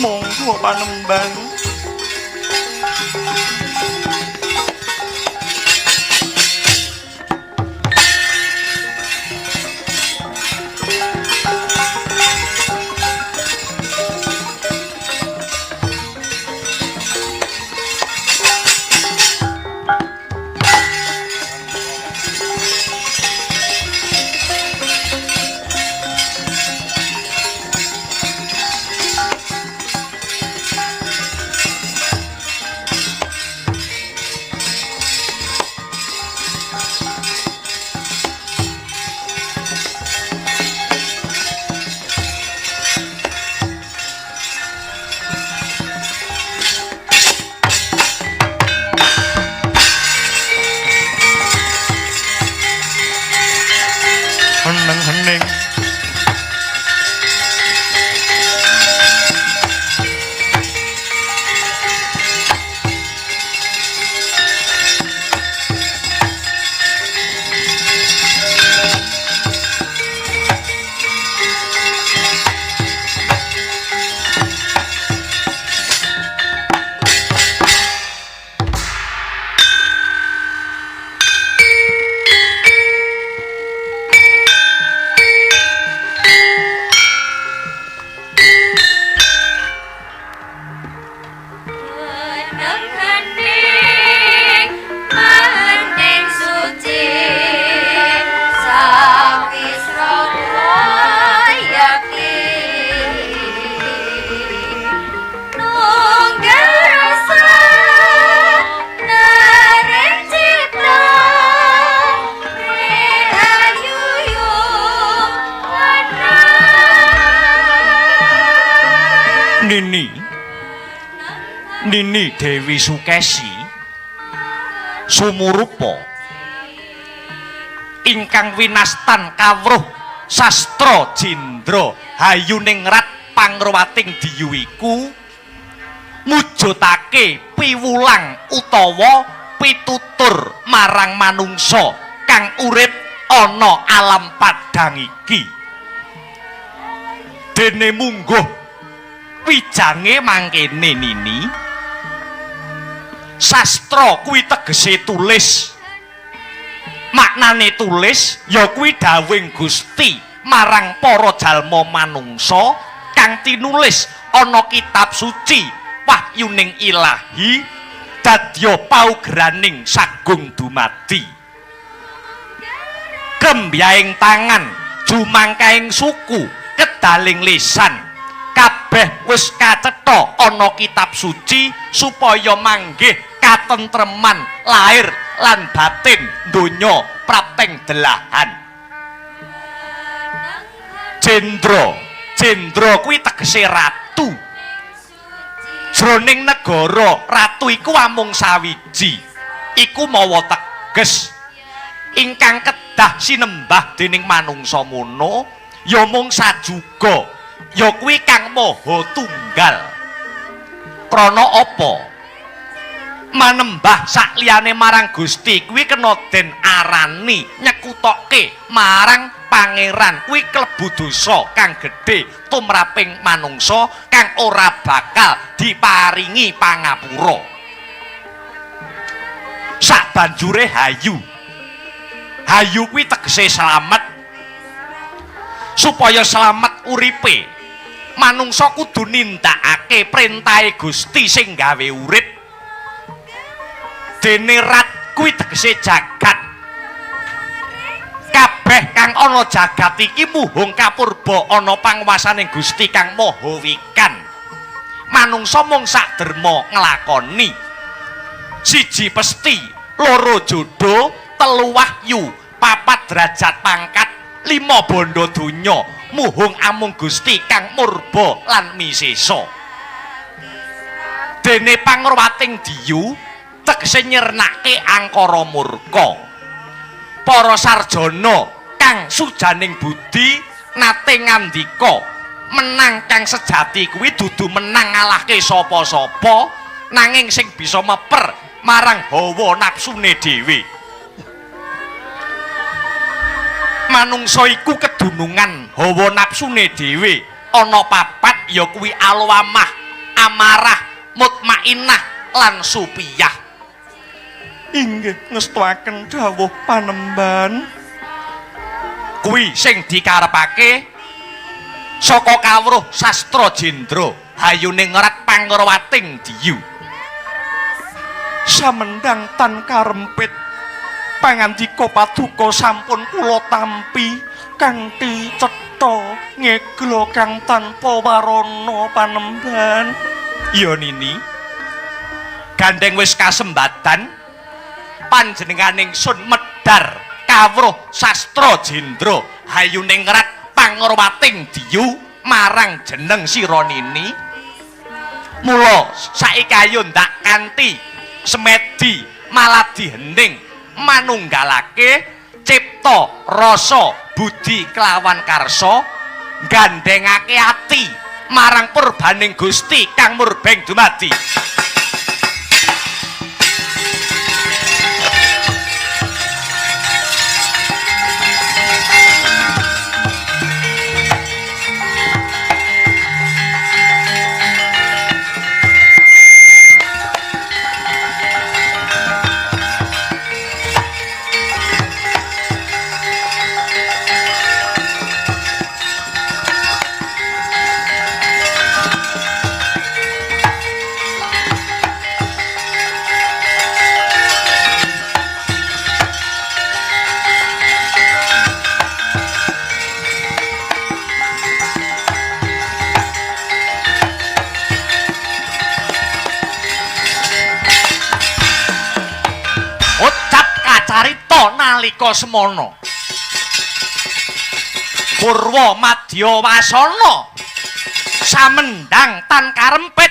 Monggo Panembang. Heneng-heneng Nini Dewi Sukesi sumurupa ingkang winastan kawruh sastra Jendra Hayuningrat Pangrawating Diyu iku mujudake piwulang utawa pitutur marang manungsa kang urip ana alam padhang iki. Dene mungguh wijange mangkene Nini, sastra kuwi tegese tulis. Maknane tulis ya kuwi dawuhing Gusti marang para jalma manungsa kang tinulis ana kitab suci wahyuning Ilahi dadya paugraning sagung dumadi. Kembyaing tangan jumangkaing suku kedaling lisan kabeh wis kacetha ana kitab suci supaya manggih katentreman lahir lan batin donya prapting delahan. Jendra kuwi tegese ratu. Jroning negara ratu iku amung sawiji. Iku mawa teges ingkang kedah sinembah dening manungsa mono ya mung sajuga, ya kuwi kang maha tunggal. Krana apa? Manembah sakliyane marang Gusti kuwi kena den arani nyekutoke marang pangeran, kuwi klebu dosa kang gedhe tumraping manungsa kang ora bakal diparingi pangapura. Sabanjure hayu kuwi tegese slamet. Supaya slamet uripe manungsa kudu nindakake perintahe Gusti sing gawe urip. Dene rat kuwi tegese jagat. Kabeh kang ana jagat iki muhung kapurba ana panguwasaning Gusti kang Maha Wikan. Manungsa mung sak derma nglakoni. 1 pesti, 2 jodho, 3 wahyu, 4 derajat pangkat, 5 bondo donya, muhung amung Gusti kang murba lan misesa. Dene Pangrawating Diyu tegese nyernake angkara murka. Para sarjana kang sujaning budi nate ngandika menang kang sejati kuwi dudu menang ngalahke sapa-sapa, nanging sing bisa meper marang hawa napsune dhewe. Manungsa iku kedunungan hawa napsune dhewe ana 4, ya kuwi alwamah, amarah, mutmainnah lan supiyah. Inggih ngestuaken dawuh Panembahan. Kuwi sing dikarepake saka kawruh Sastra Jendra Hayuning Rat Pangorwating Diyu. Samendang tan karempit pangandika paduka sampun kula tampi kanthi cetha ngeglo kang tanpa warana Panembahan. Ya Nini, gandeng wis kasembadan panjenenganing sun medhar kawruh Sastra Jendra Hayuning Rat Pangorwating Diyu marang jeneng sira Nini. Mula saiki ayo ndak kanthi semedi maladi hening manunggalake cipta rasa budi kelawan karsa gandengake ati marang purbaning Gusti kang murbeng dumadi. Nalika semana Purwa Madya Wasana samendang tan karempit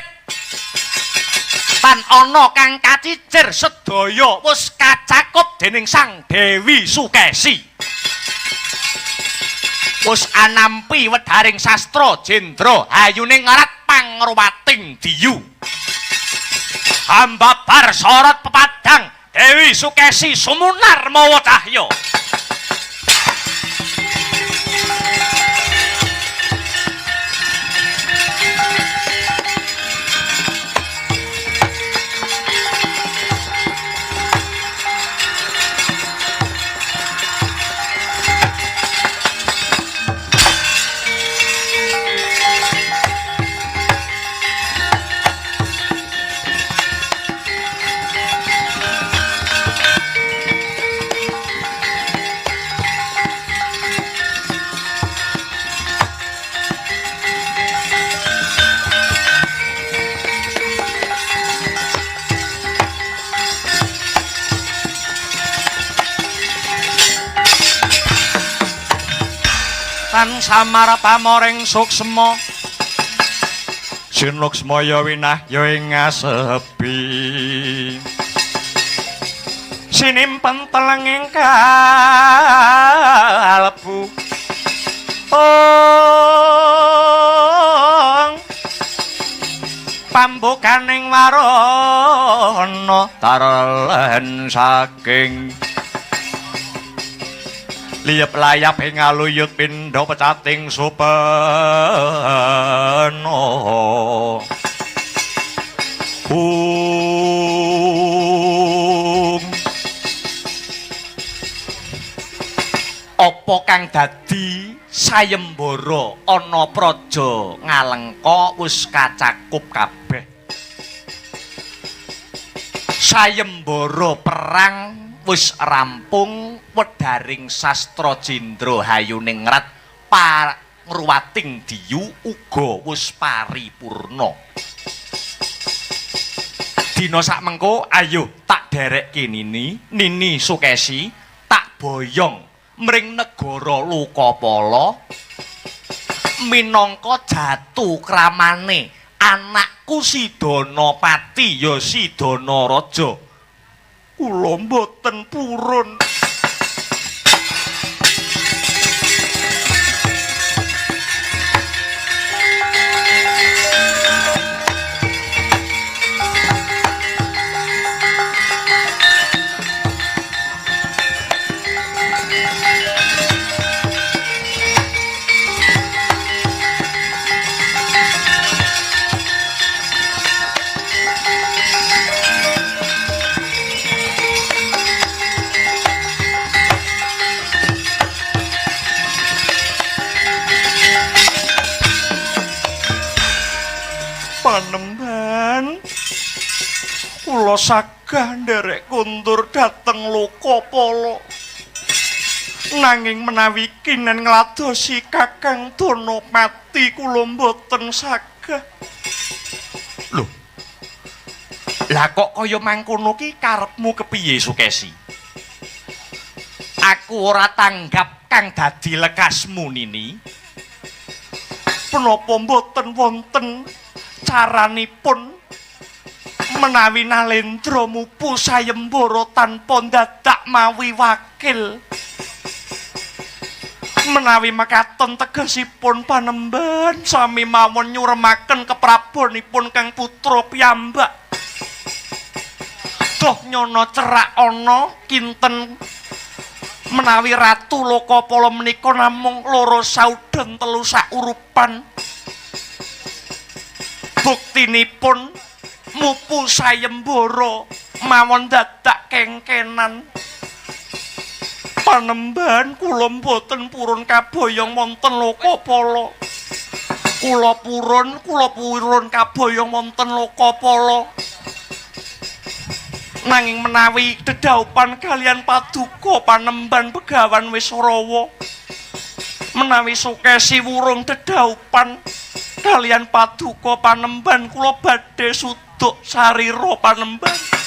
tan ana kang kacicir sedaya wis kacakup dening Sang Dewi Sukesi. Wis anampi wedharing Sastra Jendra Hayuning Rat Pangorwating Diyu. Hambabar sorot pepadang Dewi Sukesi sumunar mawa cahya. Tan samar pamoring suksma Sinuksmaya winahya ing ngasepi sinimpen telenging kalbu pambukaning warana tarlen saking liyep layap ing aluyut pindha pecating supena apa kang dadi sayembara ana praja Ngalengka wis kacakup kabeh. Sayembara perang wis rampung, wedharing Sastra Jendra Hayuning Rat Pangorwating Diyu uga wis paripurna. Dina sakmengko ayo tak derekke Nini Sukesi tak boyong mring negara Lokapala minangka jatu kramane anakku Sidanapati ya Sidanaraja. Kula mboten purun. Panembahan kula sagah nderek kundur dhateng Lokapala. Nanging menawi kinen ngladosi Kakang Danapati kula mboten sagah. Lho. Lah kok kaya mangkono ki karepmu kepiye Sukesi? Aku ora tanggap kang dadi lekasmu Nini. Menapa mboten wonten caranipun menawi Nalendra mupu sayembara tanpa dadak mawi wakil? Menawi makaten tegesipun Panembahan sami mawon nyuremaken keprabonipun Kang Putra piyambak. Doh nyono cerak ana kinten menawi Ratu Lokapala menika namung loro sauden telu saurupan. Buktinipun mupu sayembara mawon dadak kengkenan. Panembahan kula mboten purun kaboyong wonten Lokapala. Kula purun kaboyong wonten Lokapala. Nanging menawi dedaupan kalian Paduka Panembahan Begawan wis rawa. Menawi Sukesi wurung dedaupan kalian Paduka Panembahan kula badhe suduk sarira Panembahan.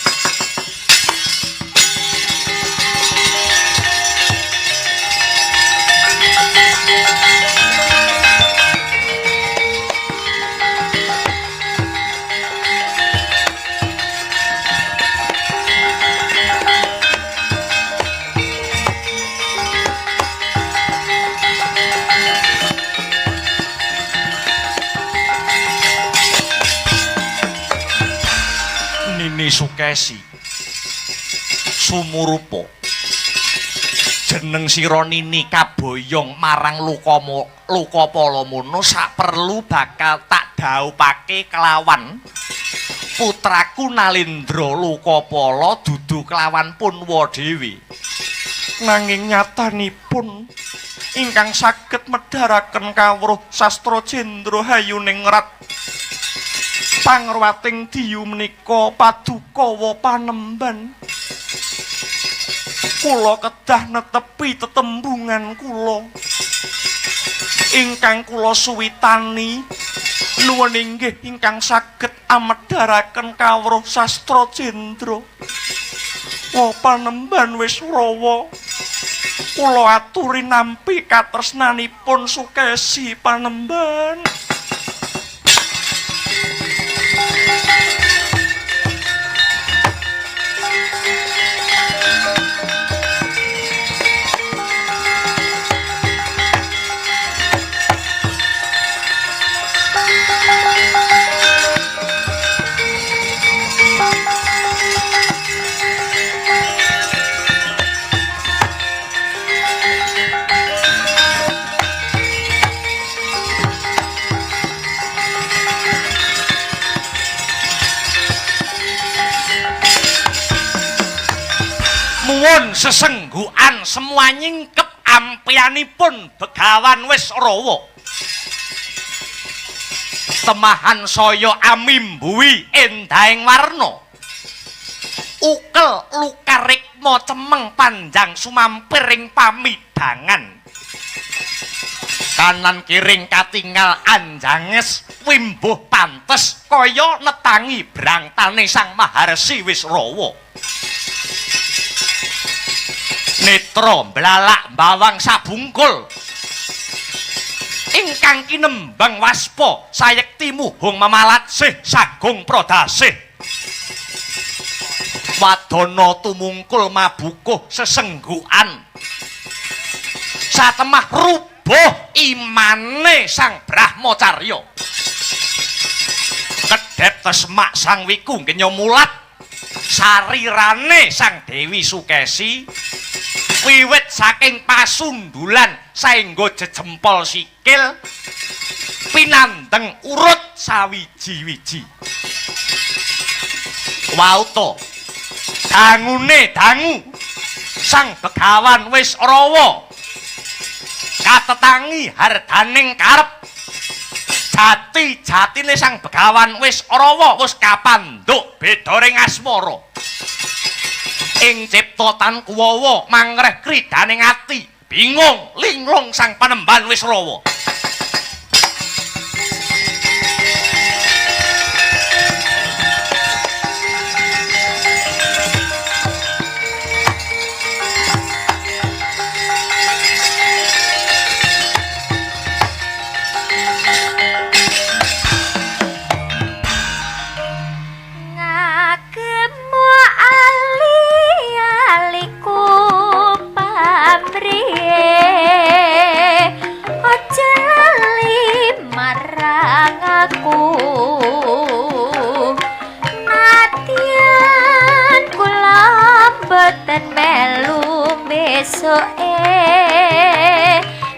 Nini Sukesi sumurupa jeneng sira Nini kaboyong marang Lokapala mono saperlu bakal tak dhaupake kelawan putraku Nalendra Lokapala dudu kelawan Punwa dhewe. Nanging nyatanipun ingkang saged medharaken kawruh sastra Jendra Hayuning Rat pangrwating diyu menika Padukawa Panembahan. Kula kedah netepi tetembungan kula ingkang kula suwitani nuwun inggih ingkang saged amedharaken kawruh sastra Jendra. Wa Panembahan wis rawa. Kula aturi nampi katresnanipun Sukesi Panembahan. Nuwun sesenggukan semua nyingkep ampianipun Begawan wis rawa. Temahan saya amimbuhi endahing warna. Ukel lukarikma cemeng panjang sumampiring pamidangan. Kanan kiring katingal anjanges wimbuh pantes kaya netangi brangtane Sang Maharsi wis rawa. Netra mblalak bawang sabungkul ingkang kinembang waspa sayekti muhung mamalatsih sagung pradasih wadana tumungkul mabukuh sesenggukan satemah rubuh imane Sang Brahmacarya kedhep tesmak Sang Wiku Genyamulat sarirane Sang Dewi Sukesi wiwit saking pasundulan saengga jejempol sikil pinandeng urut sawiji-wiji. Wauta dangune dangu Sang Begawan wis rawa katetangi hardaning karep jati-jatine Sang Begawan wis rawa wis kapandhuk beda ring asmara. Ing ciptotan kuwawa mangreh kridaning ati, bingung linglung Sang Panembahan wis rawa.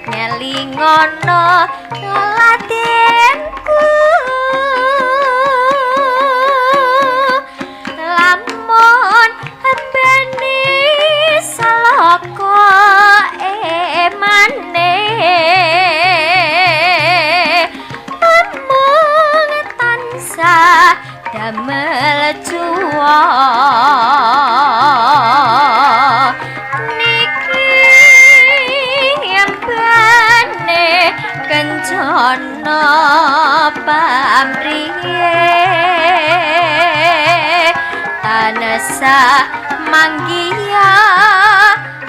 ngelingono ladenku lamun beni saloko emane amung tansah damel juwa kencono pamriye tanasa manggiya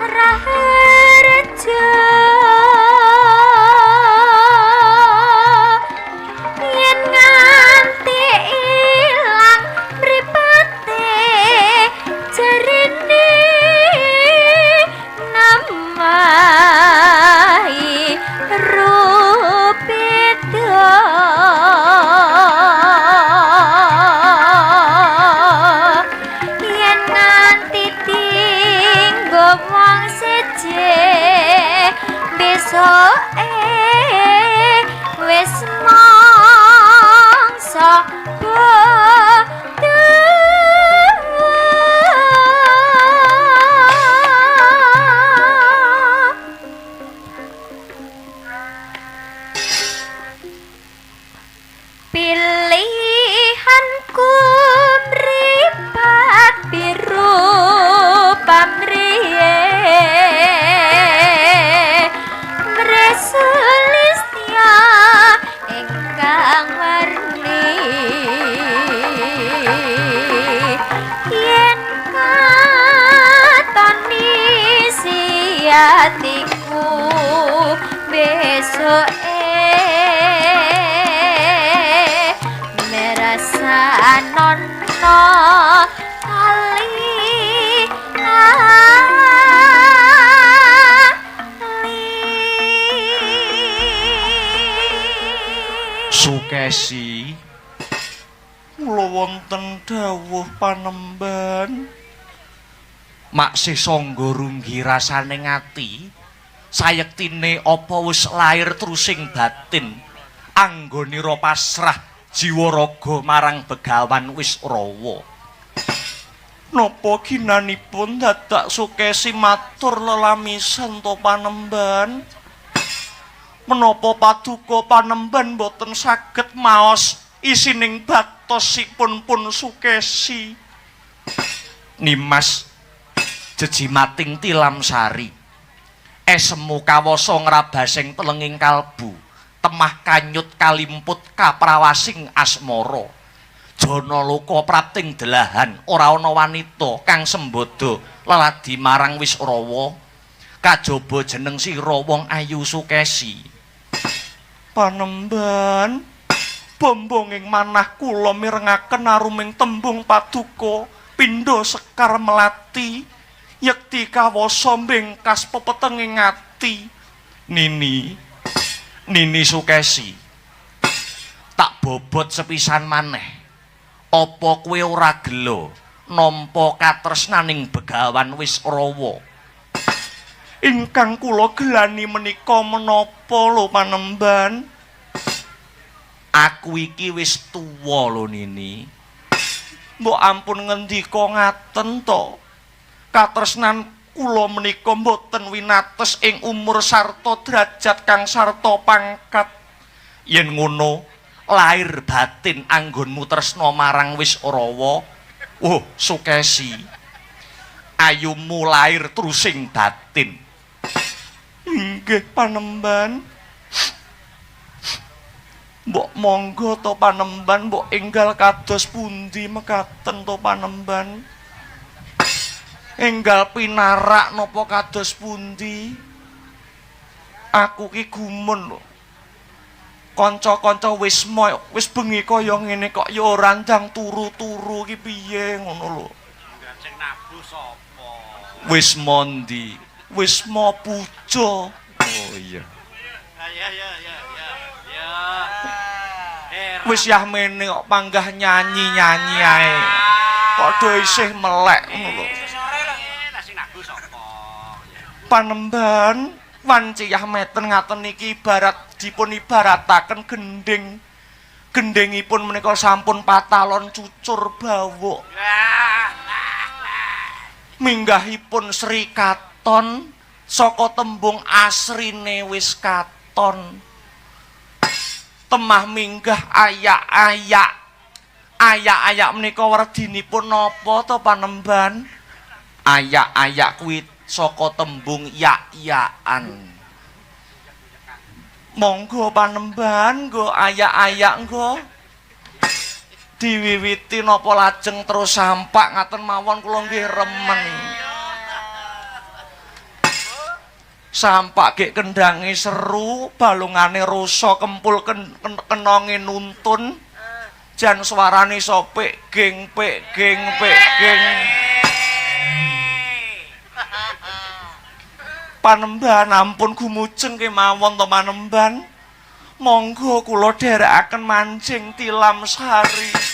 raharjo yen nganti ilang mripate jarine namahi yen nganti tinggo wong seje besoke wis mangsa pilihanku mripat biru pamriye mresulistya ingkang warni yen katoni siatiku besoke nono kali Sukesi kula wonten dawuh Panembahan maksih sangga runggi rasane ngati sayektine apa wis lair trusing batin anggonira pasrah jiwa raga marang Begawan wis rawa. Napa ginanipun dadak Sukesi matur lelamisan to Panembahan? Menapa paduka Panembahan boten saged maos isining batosipun pun Sukesi? Nimas jejimating tilam sari esemu kawasa ngrabasing telenging kalbu temah kanyut kalimput kaprawasing asmara jana loka prapting delahan ora ana wanita kang sembodo leladi marang Wisrawa kajaba jeneng sira wong ayu Sukesi. Panembahan bombonging manah kula mirengaken aruming tembung paduka pindha sekar melati yekti kawasa mbengkas pepetenging ati. Nini Sukesi, tak bobot sepisan maneh. Apa kowe ora gelo nampa katresnaning Begawan Wisrawa? Ingkang kula gelani menika menapa lho Panembahan? Aku iki wis tuwa lho Nini. Mbok ampun ngendika ngaten to. Katresnan kula menika mboten winates ing umur sarta derajat kang sarta pangkat. Yen ngono, lahir batin anggonmu tresna marang Wisrawa. Oh, Sukesi. Ayumu lahir trusing batin. Inggih Panembahan. Mbok monggo to Panembahan, mbok enggal kados pundi mekaten to Panembahan? Enggal pinarak napa kados pundi? Aku ki gumun lho. Kanca-kanca wis bengi kaya ngene kok ya ora ndang turu-turu ki piye ngono lho. Sing nabuh sapa? Wisma ndi? Wisma Puja. Oh iya. Ya. Wis yah mene kok panggah nyanyi-nyanyi ae. Padha isih melek ngono lho. Sore lho. Sing nabuh sapa? Panembahan wanciyah meten ngaten niki ibarat dipun ibarataken gending. Gendingipun menika sampun patalon cucur bawuk. Minggahipun Sri Katon saka tembung asrine wis katon. Temah minggah ayak-ayak. Ayak-ayak menika werdinipun napa to Panembahan? Ayak-ayak kuwi saka tembung yak-yakan. Monggo Panembahan nggo ayak-ayak nggo. Diwiwiti napa lajeng terus sampak ngaten mawon kula nggih remen. Sampak gek kendange seru, balungane rusa kempul kenonge nuntun. Jan swarane sopik geng pek geng pek geng. Panembahan ampun gumujeng kemawon to Panembahan. Monggo kula dherekaken mancing tilam sari.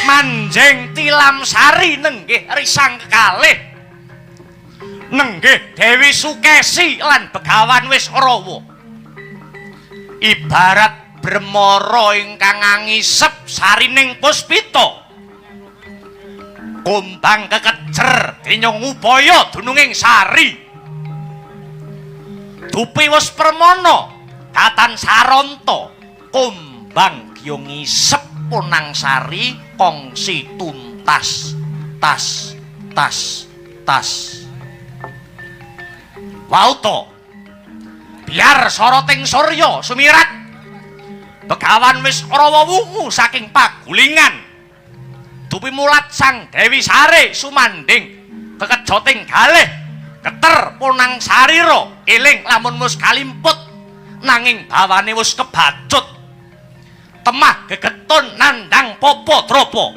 Manjing tilam sari nenggih risang kekalih. Nenggih Dewi Sukesi lan Begawan Wisrawa. Ibarat bremara ingkang ngangisep sarining puspita. Kumbang kekejer dinyung upaya dununging sari. Dupi wis permana datan saranta. Kumbang giyong ngisep punang sari kongsi tuntas tas. Wauto biar soroting surya sumirat Begawan Wisrawa wungu saking pagulingan dupi mulat sang Dewi Sare sumanding kekejoting galih keter punang sarira eling lamun mus kalimput nanging bawane wis kebacut temah gegetun nandang popo dropo.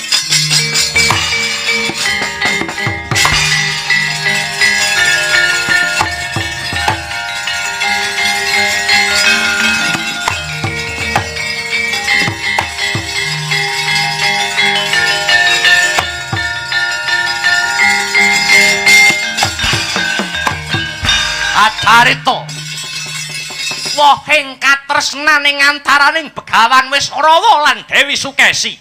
Acarita wohing katresnaning antaraning Begawan Wisrawa lan Dewi Sukesi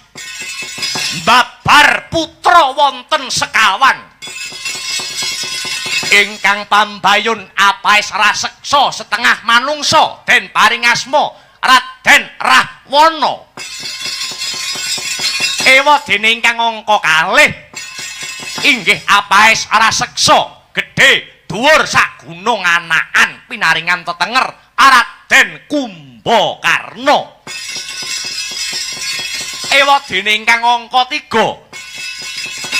mbabar putra wonten sekawan ingkang pambayun apaes raseksa setengah manungsa den paring asma Raden Rahwana Ewadene ingkang angka kalih inggih Apaes Araseksa gedhe dhuwur sak gunung anakan pinaringan tetenger Raden Kumbakarna. Ewadene ingkang angka 3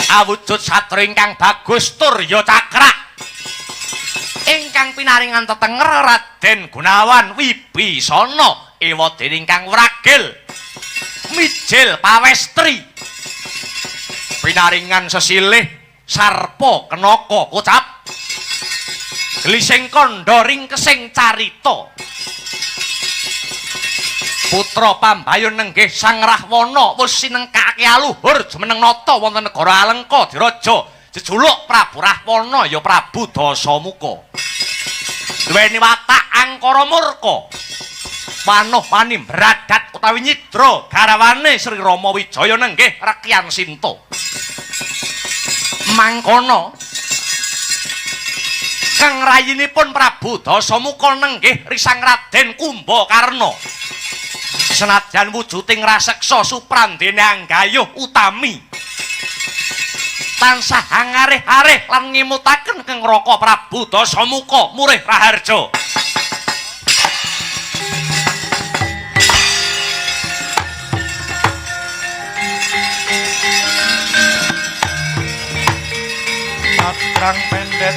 awujud satria ingkang bagus turya cakra ingkang pinaringan tetenger Raden Gunawan Wibisana. Ewadene ingkang wragil mijil pawestri pinaringan sesilih sarpa kenaka kocap glising kandha ringkesing carita putra pambayun nenggih Sang Rahwana wis sinengkake aluhur jumeneng nata wonten negara Alengka diraja jejuluk Prabu Rahwana ya Prabu Dasamuka duweni watak angkara murka manuh wani bradat utawi nyidra garawane Sri Rama Wijaya nenggih Rekyan Sinta mangkono kang rayinipun Prabu Dasamuka nenggih risang Raden Kumbakarna senadyan wujuding raseksa suprandene anggayuh utami tansah angareh-areh lan ngimutaken keng Raka Prabu Dasamuka murih raharja. Satrang pendet